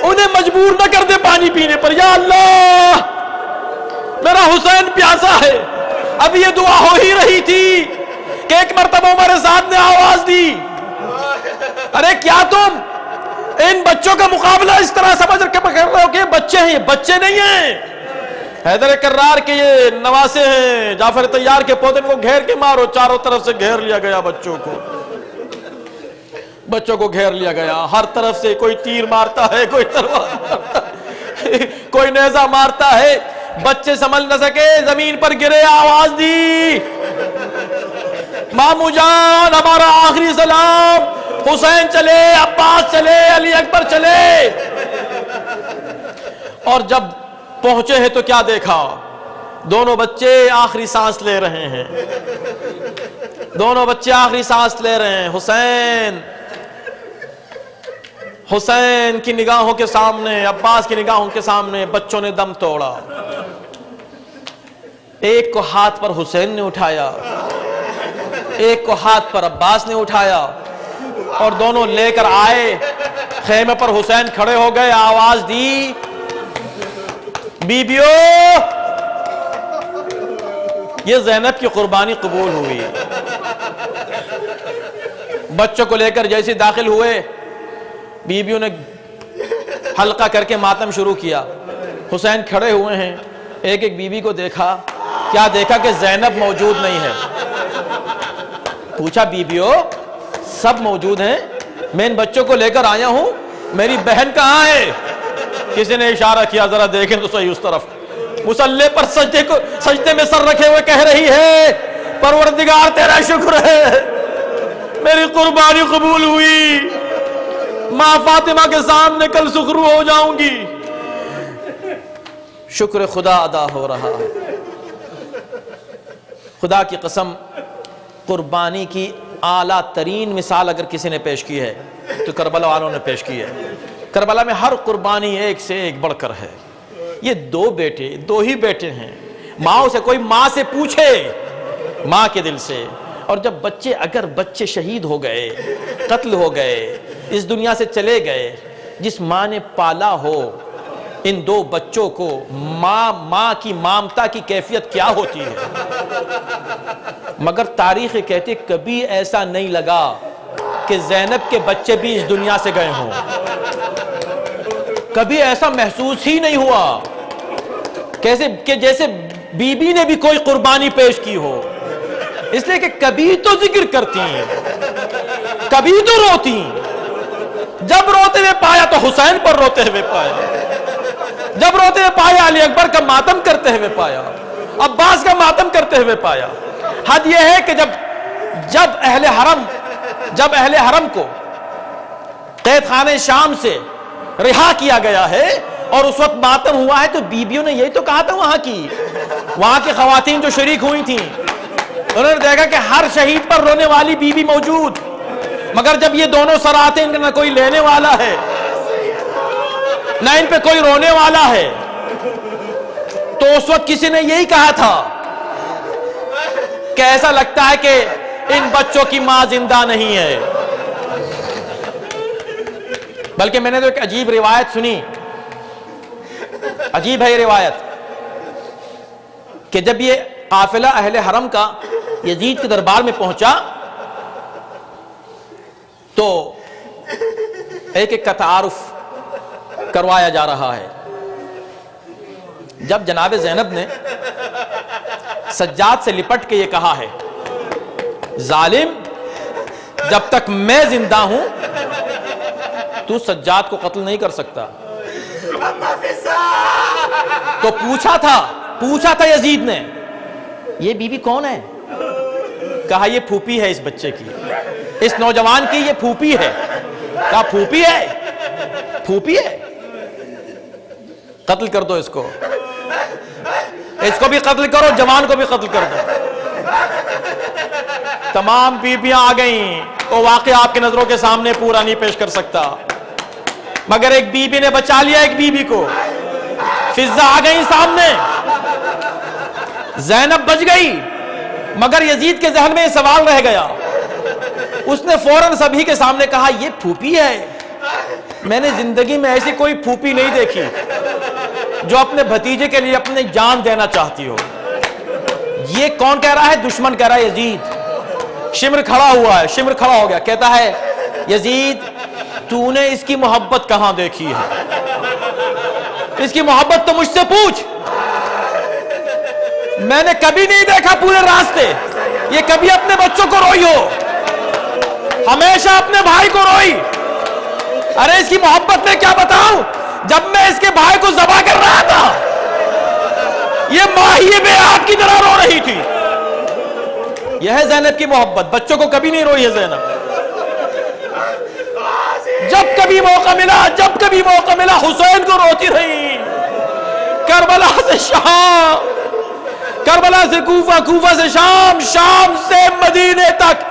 انہیں مجبور نہ کر دے پانی پینے پر، یا اللہ میرا حسین پیاسا ہے۔ اب یہ دعا ہو ہی رہی تھی کہ ایک مرتبہ عمر سعد نے آواز دی، ارے کیا تم ان بچوں کا مقابلہ اس طرح سمجھ کر رہے ہو کہ بچے ہیں؟ یہ بچے نہیں ہیں، حیدر کرار کے یہ نواسے ہیں، جعفر طیار کے پودے کو گھیر کے مارو۔ چاروں طرف سے گھیر لیا گیا، بچوں کو گھیر لیا گیا، ہر طرف سے کوئی تیر مارتا ہے، کوئی تلوار مارتا ہے، کوئی نیزہ مارتا ہے، بچے سنبھل نہ سکے، زمین پر گرے، آواز دی، مامو جان ہمارا آخری سلام، حسین چلے، عباس چلے، علی اکبر چلے۔ اور جب پہنچے ہیں تو کیا دیکھا؟ دونوں بچے آخری سانس لے رہے ہیں، دونوں بچے آخری سانس لے رہے ہیں۔ حسین کی نگاہوں کے سامنے، عباس کی نگاہوں کے سامنے بچوں نے دم توڑا۔ ایک کو ہاتھ پر حسین نے اٹھایا، ایک کو ہاتھ پر عباس نے اٹھایا، اور دونوں لے کر آئے خیمے پر۔ حسین کھڑے ہو گئے، آواز دی، بیبیو یہ زینب کی قربانی قبول ہوئی۔ بچوں کو لے کر جیسے داخل ہوئے، بیبیوں نے حلقہ کر کے ماتم شروع کیا۔ حسین کھڑے ہوئے ہیں، ایک ایک بیوی کو دیکھا، کیا دیکھا کہ زینب موجود نہیں ہے۔ پوچھا بیبیو سب موجود ہیں، میں ان بچوں کو لے کر آیا ہوں، میری بہن کہاں ہے؟ کسی نے اشارہ کیا، ذرا دیکھیں تو صحیح اس طرف، مصلی پر سجدے میں سر رکھے ہوئے کہہ رہی ہے، پروردگار تیرا شکر ہے، میری قربانی قبول ہوئی، ماں فاطمہ کے سامنے کل سخرو ہو جاؤں گی۔ شکر خدا ادا ہو رہا ہے۔ خدا کی قسم، قربانی کی اعلیٰ ترین مثال اگر کسی نے پیش کی ہے تو کربلا والوں نے پیش کی ہے۔ کربلا میں ہر قربانی ایک سے ایک بڑھ کر ہے۔ یہ دو ہی بیٹے ہیں، ماں سے کوئی ماں سے پوچھے، ماں کے دل سے، اور جب اگر بچے شہید ہو گئے، قتل ہو گئے، اس دنیا سے چلے گئے، جس ماں نے پالا ہو ان دو بچوں کو، ماں کی مامتا کی کیفیت کیا ہوتی ہے؟ مگر تاریخ کہتے کبھی ایسا نہیں لگا کہ زینب کے بچے بھی اس دنیا سے گئے ہوں، کبھی ایسا محسوس ہی نہیں ہوا کہ جیسے بی بی نے بھی کوئی قربانی پیش کی ہو، اس لیے کہ کبھی تو ذکر کرتی ہیں، کبھی تو روتی، جب روتے ہوئے پایا تو حسین پر روتے ہوئے پایا، جب روتے ہوئے پایا علی اکبر کا ماتم کرتے ہوئے پایا، عباس کا ماتم کرتے ہوئے پایا۔ حد یہ ہے کہ جب اہل حرم کو قید خانے شام سے رہا کیا گیا ہے اور اس وقت ماتم ہوا ہے، تو بیویوں نے یہی تو کہا تھا، وہاں کی خواتین جو شریک ہوئی تھیں، انہوں نے دیکھا کہ ہر شہید پر رونے والی بیوی موجود، مگر جب یہ دونوں سر آتے ہیں، نہ کوئی لینے والا ہے نہ ان پہ کوئی رونے والا ہے، تو اس وقت کسی نے یہی کہا تھا کہ ایسا لگتا ہے کہ ان بچوں کی ماں زندہ نہیں ہے۔ بلکہ میں نے تو ایک عجیب روایت سنی، عجیب ہے یہ روایت، کہ جب یہ قافلہ اہل حرم کا یزید کے دربار میں پہنچا تو ایک کا تعارف کروایا جا رہا ہے۔ جب جناب زینب نے سجاد سے لپٹ کے یہ کہا ہے، ظالم، جب تک میں زندہ ہوں تو سجاد کو قتل نہیں کر سکتا، تو پوچھا تھا یزید نے، یہ بی بی کون ہے؟ کہا یہ پھوپھی ہے اس بچے کی، اس نوجوان کی یہ پھوپھی ہے۔ کہا پھوپھی ہے، قتل کر دو اس کو بھی قتل کرو، جوان کو بھی قتل کر دو۔ تمام بیویاں آ گئیں، وہ واقعہ آپ کی نظروں کے سامنے پورا نہیں پیش کر سکتا، مگر ایک بیوی نے بچا لیا ایک بیوی کو، فضہ آ گئی سامنے، زینب بچ گئی، مگر یزید کے ذہن میں یہ سوال رہ گیا، اس نے فوراً سبھی کے سامنے کہا یہ پھوپھی ہے، میں نے زندگی میں ایسی کوئی پھوپھی نہیں دیکھی جو اپنے بھتیجے کے لیے اپنی جان دینا چاہتی ہو۔ یہ کون کہہ رہا ہے؟ دشمن کہہ رہا ہے یزید۔ شمر کھڑا ہو گیا، کہتا ہے یزید تو نے اس کی محبت کہاں دیکھی ہے؟ اس کی محبت تو مجھ سے پوچھ، میں نے کبھی نہیں دیکھا پورے راستے یہ کبھی اپنے بچوں کو روئی ہو، ہمیشہ اپنے بھائی کو روئی۔ ارے اس کی محبت میں کیا بتاؤں، جب میں اس کے بھائی کو ذبح کر رہا تھا یہ ماہی بے آب کی طرح رو رہی تھی۔ یہ ہے زینب کی محبت، بچوں کو کبھی نہیں روئی ہے زینب۔ جب کبھی موقع ملا حسین کو روتی رہی، کربلا سے شام، کربلا سے کوفہ، کوفہ سے شام، شام سے مدینے تک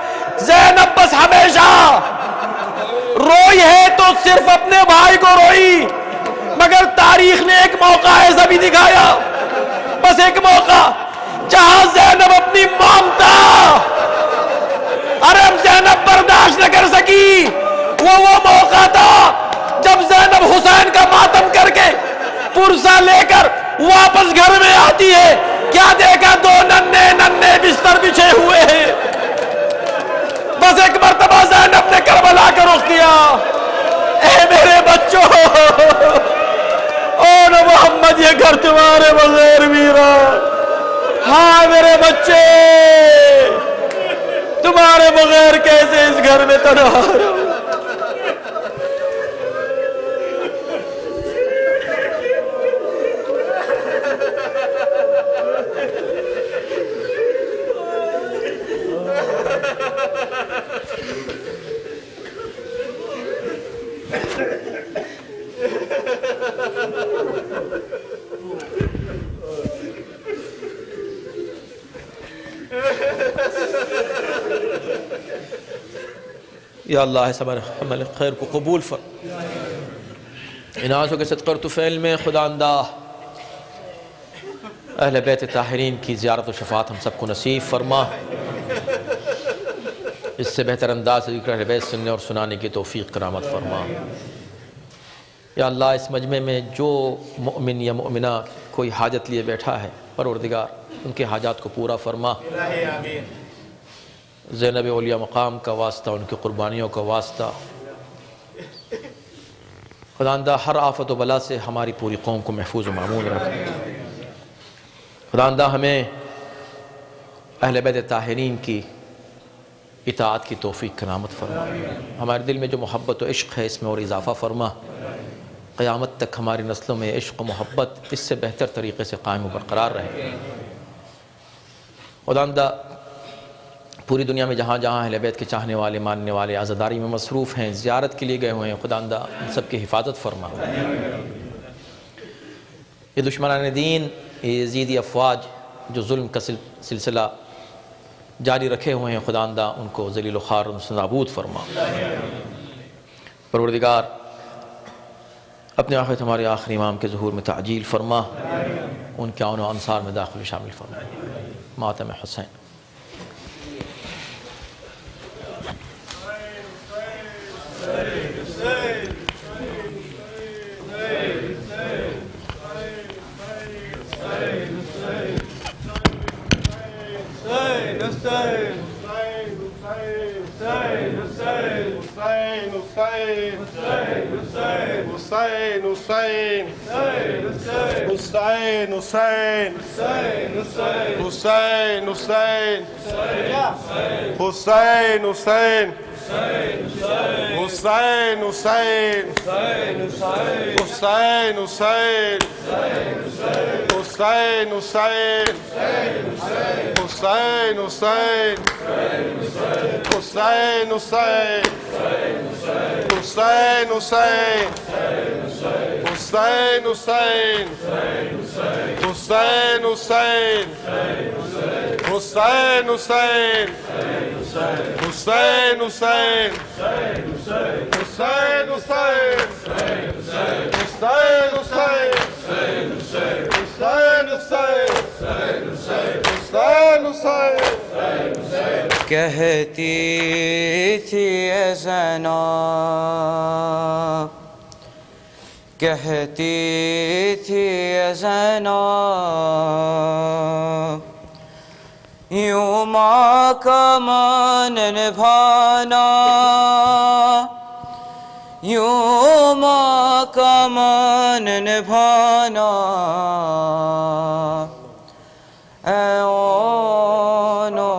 زینب بس ہمیشہ روئی ہے تو صرف اپنے بھائی کو روئی، مگر تاریخ نے ایک موقع ایسا بھی دکھایا، بس ایک موقع جہاں زینب اپنی مامتا، ارے زینب برداشت نہ کر سکی، وہ موقع تھا جب زینب حسین کا ماتم کر کے پرسہ لے کر واپس گھر میں آتی ہے، کیا دیکھا؟ دو ننھے بستر بچھے ہوئے ہیں۔ بس ایک مرتبہ زینب نے کربلا کا رخ کیا، اے میرے بچوں، او محمد یہ گھر تمہارے بغیر میرا، ہاں میرے بچے تمہارے بغیر کیسے اس گھر میں تنہا رہوں۔ یا اللہ اس ہمارے عمل خیر کو قبول ان آنسوں کے صدقہ اور طفیل میں خدا اندہ اہل بیت طاہرین کی زیارت و شفاعت ہم سب کو نصیب فرما. اس سے بہتر انداز سے ذکر اہل بیت سننے اور سنانے کی توفیق کرامت فرما. یا اللہ اس مجمع میں جو مؤمن یا مؤمنہ کوئی حاجت لیے بیٹھا ہے پروردگار ان کے حاجات کو پورا فرما. زینب اولیاء مقام کا واسطہ، ان کی قربانیوں کا واسطہ خداوندہ ہر آفت و بلا سے ہماری پوری قوم کو محفوظ و معمول رکھ. خداوندہ ہمیں اہل بیت طاہرین کی اطاعت کی توفیق کرامت فرما. ہمارے دل میں جو محبت و عشق ہے اس میں اور اضافہ فرما. قیامت تک ہماری نسلوں میں عشق و محبت اس سے بہتر طریقے سے قائم و برقرار رہے. خداوندہ پوری دنیا میں جہاں جہاں اہل بیت کے چاہنے والے ماننے والے عزاداری میں مصروف ہیں، زیارت کے لیے گئے ہوئے ہیں، خداوندہ ان سب کی حفاظت فرما. یہ دشمنان دین، یہ یزیدی افواج جو ظلم کا سلسلہ جاری رکھے ہوئے ہیں، خداوندہ ان کو ذلیل و خوار و نابود فرما. پروردگار اپنے آخرت ہمارے آخری امام کے ظہور میں تعجیل فرما. ان کے اعوان و انصار میں داخل شامل فرما. ماتم حسین. کہتی تھی اے زینب، کہتی تھی اے زینب، یوں ماں کا مان نبھانا، یوں ماں کا مان نبھانا. اے اونو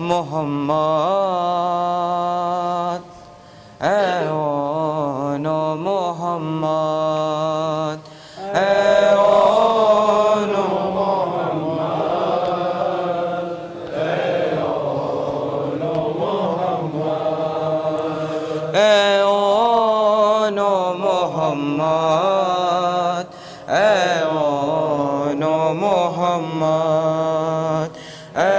محمد، اے اونو محمد، اے اونو محمد، اے اونو محمد، اے اونو محمد، اے اونو محمد، اے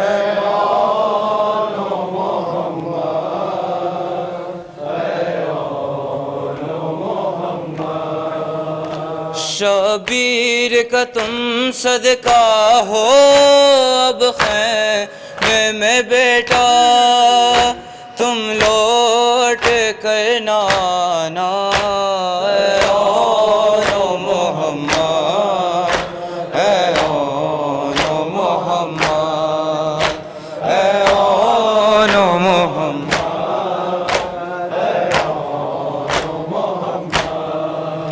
شبیر کا تم صدقہ ہو اب خیمے میں بیٹا، تم لوٹ کر نانا. اے اونو محمد، اے اونو محمد، اے اونو محمد،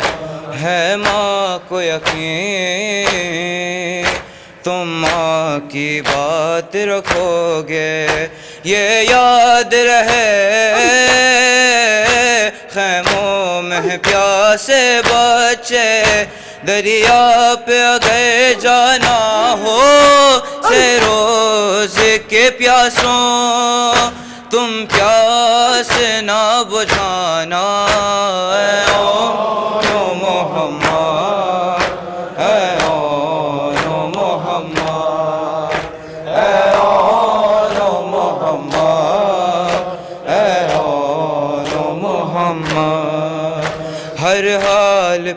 ہے ماں کو یقین تم ماں کی بات رکھو گے، یہ یاد رہے خیموں میں پیاسے بچے، دریا پہ اگر جانا ہو سے روز کے پیاسوں، تم پیاس نہ بجھانا. اے اونو محمد، اے اونو محمد، اے اونو محمد، اے اونو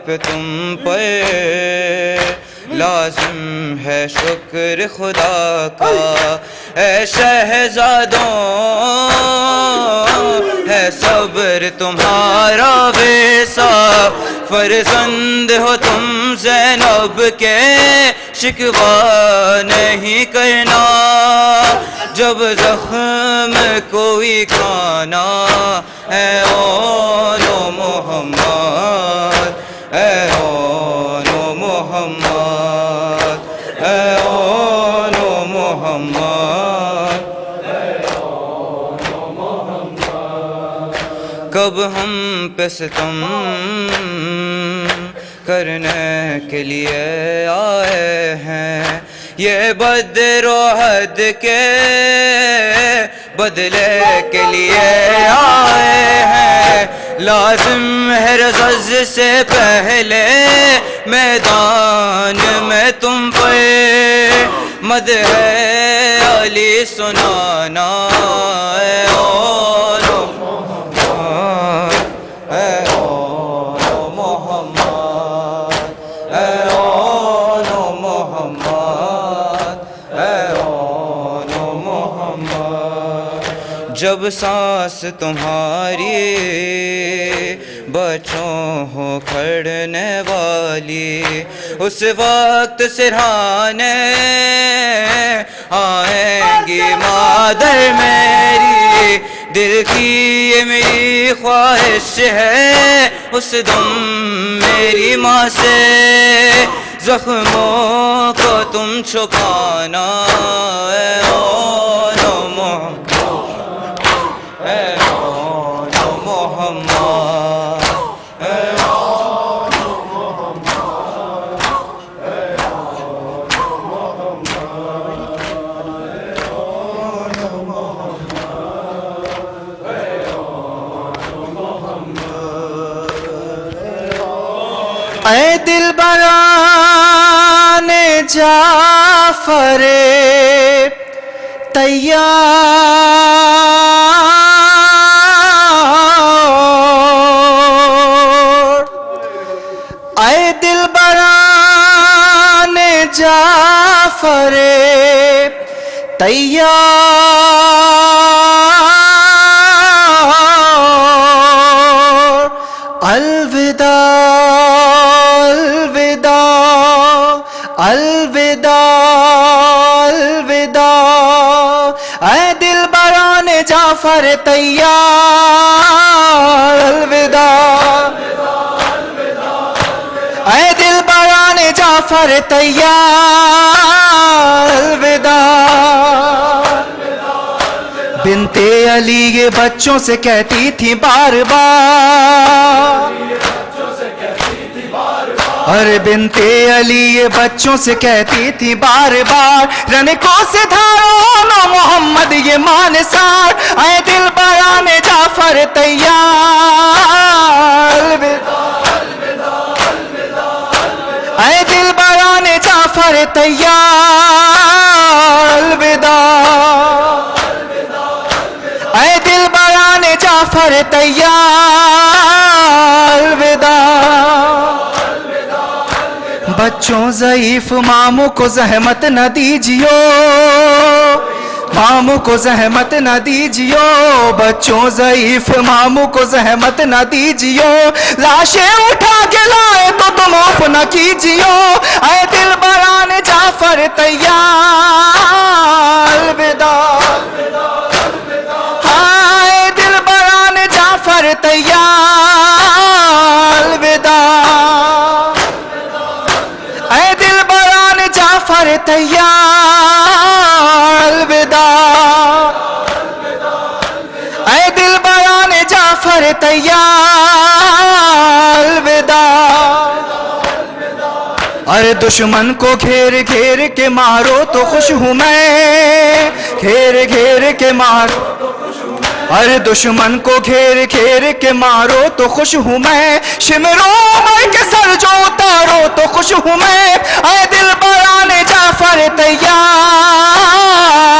پہ تم پر لازم ہے شکر خدا کا، اے شہزادوں ہے صبر تمہارا ویسا، فرزند ہو تم زینب کے شکوہ نہیں کرنا، جب زخم کوئی کھانا اے اون محمد، اے اون محمد، اے اون محمد، کب ہم پہ ستم کرنے کے لیے آئے ہیں، یہ بدر احد کے بدلے کے لیے آئے ہیں، لازم ہے رزق سے پہلے میدان میں تم پر مدح علی سنانا، اے اون محمد، اے اون محمد، اے اون محمد، اے اون محمد، جب سانس تمہاری بچوں ہو کھڑنے والی، اس وقت سرہانے آئیں گی مادر میری، دل کی یہ میری خواہش ہے اس دم میری ماں سے زخموں کو تم چھپانا، اے اون محمد، اے اون محمد، اے اون محمد، اے اون محمد، اے دلبران جعفر طیار، اے دلبران جعفر طیار، الوداع الوداع الوداع الوداع، اے دلبران جعفر طیار، الوداع، اے دلبران جعفر طیار، الوداع، بنت علی یہ بچوں سے کہتی تھی بار بار، ارے بنت علی یہ بچوں سے کہتی تھی بار بار، رنکوں سے دھارو نو محمد یہ مان سار، اے دلبران جعفر طیار، اے دلبران جعفر طیار، الوداع، اے دلبران جعفر طیار، الوداع، بچوں ضعیف ماموں کو زحمت نہ دیجیو، ماموں کو زحمت نہ دیجیو، بچوں ضعیف ماموں کو زحمت نہ دیجیو، لاشیں اٹھا کے لائے تو تم عف نہ کیجیو، اے دلبران جعفر طیار، الوداع، اے دلبران جعفر طیار، الوداع، اے دلبران جعفر طیار، الوداع، اے دلبران جعفر طیار، الوداع، ارے دشمن کو گھیر گھیر کے مارو تو خوش ہوں میں، گھیر گھیر کے مارو، ارے دشمن کو گھیر گھیر کے مارو تو خوش ہوں میں، شمرو عمر کے سر جو اتارو تو خوش ہوں میں، اے دلبران جعفر طیار،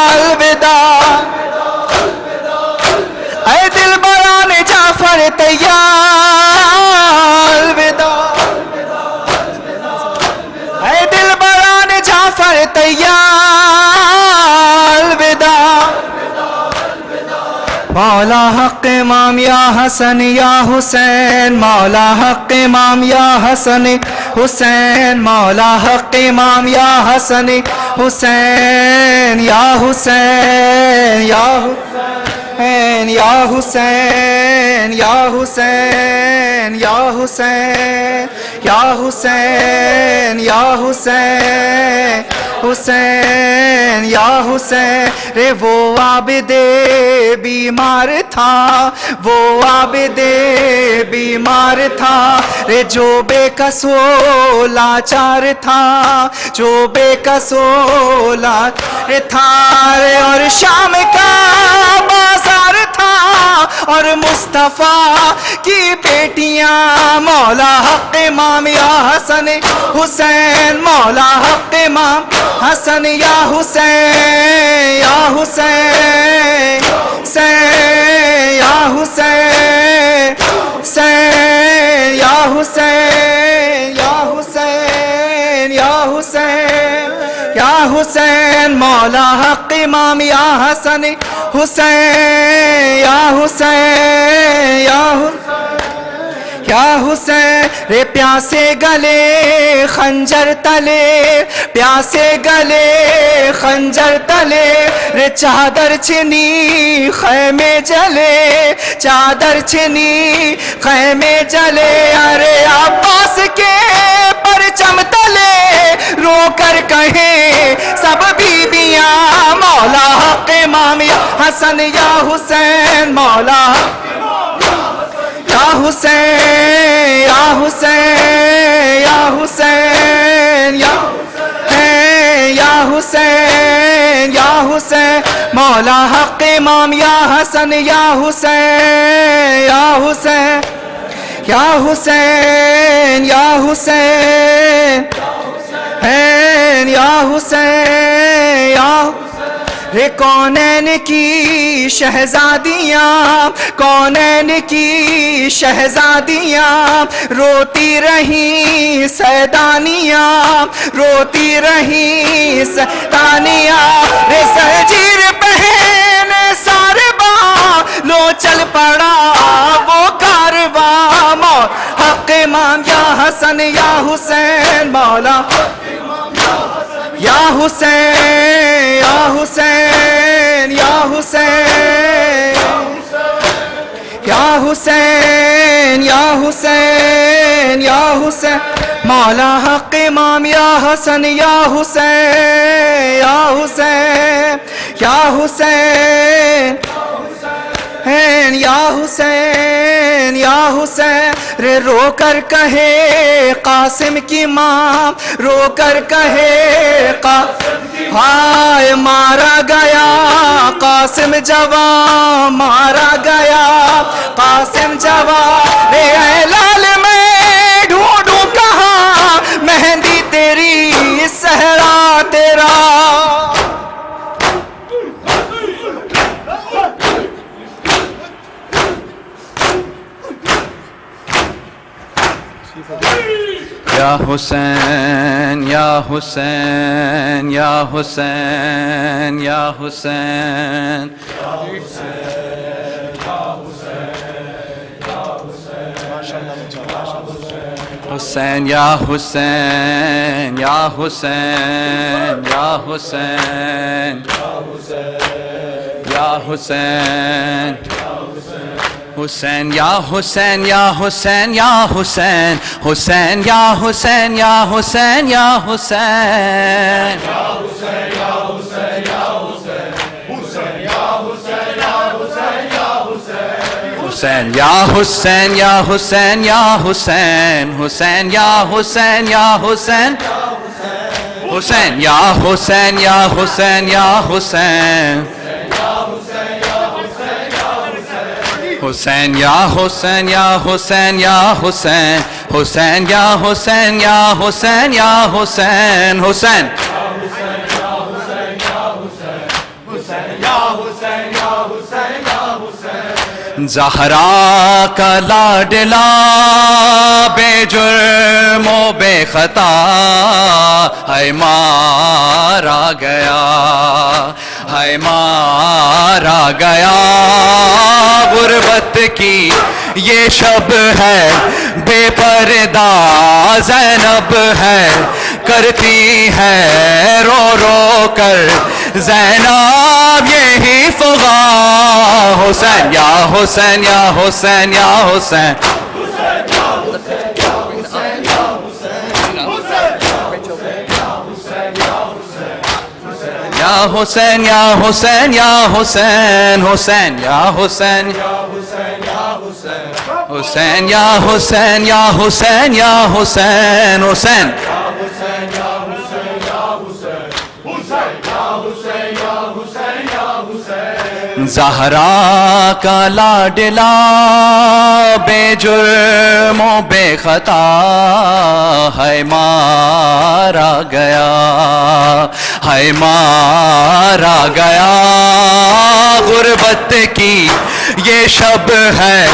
الوداع، اے دلبران جعفر طیار، الوداع، تیار الوداع مولا حق امام یا حسن یا حسین مولا حق امام یا حسن حسین مولا حق امام یا حسن حسین یا حسین یا حسین یا حسین یا حسین یا حسین یا حسین یا حسین حسین یا حسین رے وہ عابد بیمار تھا وہ عابد بیمار تھا رے جو بے کس و لاچار تھا جو بے کس و لاچار تھا رے اور شام کا بازار تھا اور مصطفیٰ کی بیٹیاں مولا حق امام یا حسن حسین مولا حق امام حسن یا حسین یا حسین حسین یا حسین حسین یا حسین یا حسین یا حسین یا حسین مولا حق امام یا حسن حسین یا حسین یا یا حسین رے پیاسے گلے خنجر تلے پیاسے گلے خنجر تلے رے چادر چھنی خیمے جلے چادر چھنی خیمے جلے ارے عباس کے پرچم تلے رو کر کہیں سب بیبیاں مولا حق امام یا حسن یا حسین مولا یا حسین یا حسین یا حسین یا حسین یا حسین مولا حق امام یا حسن یا حسین یا حسین یا حسین یا حسین یا حسین یا رے کونین کی شہزادیاں کونین کی شہزادیاں روتی رہیں سیدانیاں روتی رہیں سیدانیاں رے زنجیر پہن سارباں لو چل پڑا وہ کارواں مولا حق امام یا حسن یا حسین مولا یا حسین یا حسین یا حسین یا حسین یا حسین یا حسین مولا حق امام یا حسن یا حسین یا حسین یا حسین یا حسین یا حسین رے رو کر کہے قاسم کی ماں رو کر کہے ہائے مارا گیا قاسم جوان مارا گیا قاسم جوان رے اے لال میں ڈھونڈوں کہاں مہندی تیری صحرا تیرا یا حسین یا حسین یا حسین یا حسین حسین یا حسین یا حسین یا حسین یا حسین حسین یا حسین یا حسین یا حسین حسین یا حسین یا حسین یا حسین حسین یا حسین یا حسین یا حسین حسین یا حسین یا حسین حسین یا حسین یا حسین یا حسین حسین یا حسین یا حسین یا حسین حسین یا حسین یا حسین یا حسین حسین زہرا کا لاڈلا بے جرم و بے خطا ہے مارا گیا، ہے مارا گیا، غربت کی یہ شب ہے بے پردہ زینب ہے، کرتی ہے رو رو کر زینب یہی فغا، حسین یا حسین یا حسین یا حسین، یا حسین یا حسین یا حسین، حسین یا حسین، حسین یا حسین یا حسین یا حسین، حسین زہرا کا لاڈلا بے جرم و بے خطا ہے مارا گیا، ہے مارا گیا، غربت کی یہ شب ہے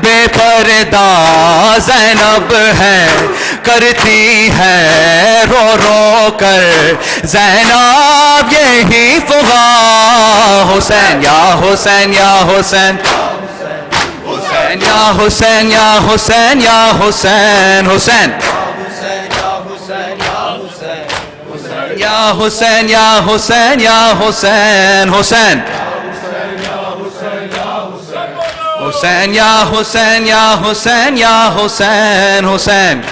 بے پردہ زینب ہے، کرتی ہے رو رو کر زینب یہی فغا، حسین یا حسین یا حسین، حسین یا حسین یا حسین یا حسین، حسین یا حسین یا حسین یا حسین، حسین حسین یا حسین یا حسین یا حسین، حسین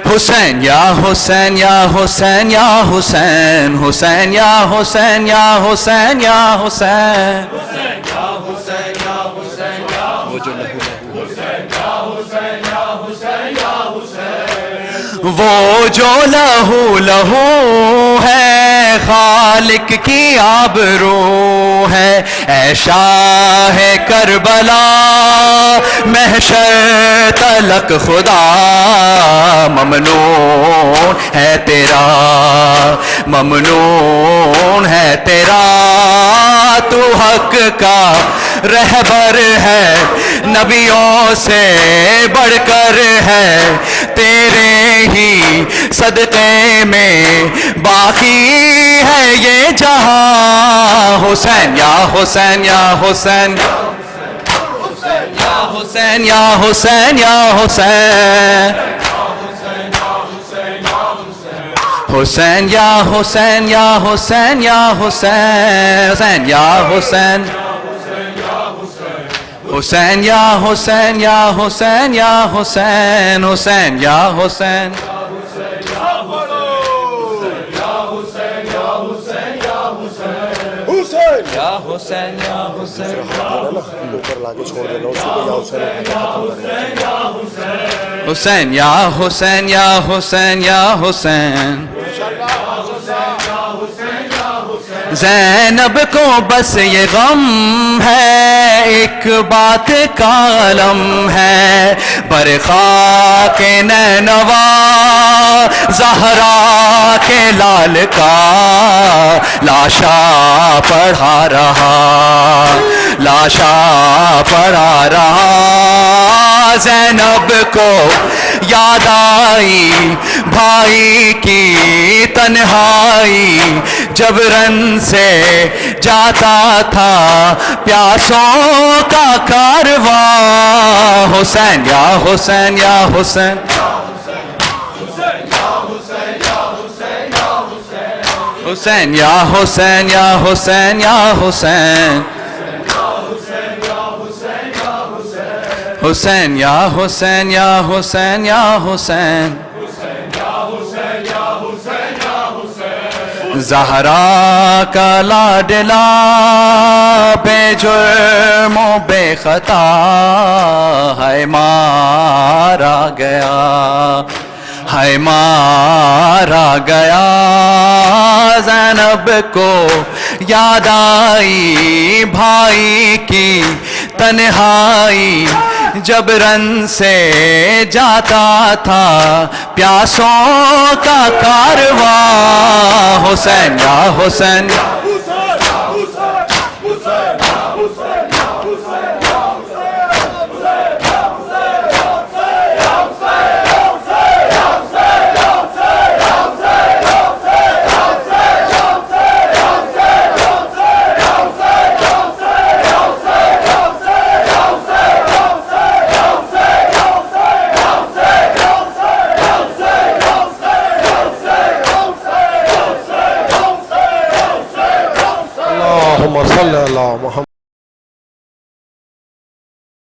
حسین یا حسین یا حسین یا حسین، حسین یا حسین یا حسین یا حسین، وہ جو لہو لہو ہے خالق کی آبرو ہے، اے شاہ کربلا محشر تلک خدا ممنون ہے تیرا، ممنون ہے تیرا، تو حق کا رہبر ہے، نبیوں سے بڑھ کر ہے، تیرے ہی صدقے میں باقی ہے یہ جہاں، حسین یا حسین یا حسین، یا حسین یا حسین یا حسین، حسین یا حسین یا حسین یا حسین، حسین یا حسین، حسین یا حسین یا حسین یا حسین، حسین یا حسین، یا حسین یا حسین، حسین یا حسین یا حسین یا حسین، زینب کو بس یہ غم ہے ایک بات کا علم ہے، برخا کے نینوا زہرا کے لال کا لاشا پڑھا رہا، لاشا پڑھا رہا، زینب کو یاد آئی بھائی کی تنہائی، جب رن سے جاتا تھا پیاسوں کا کارواں، حسین یا حسین یا حسین، حسین یا حسین یا حسین یا حسین، حسین یا حسین یا حسین یا حسین، زہرا کا لاڈلا بے جرم و بے خطا ہے مارا گیا، ہے مارا گیا، زینب کو یاد آئی بھائی کی تنہائی، جب رن سے جاتا تھا پیاسوں کا کارواں حسین یا حسین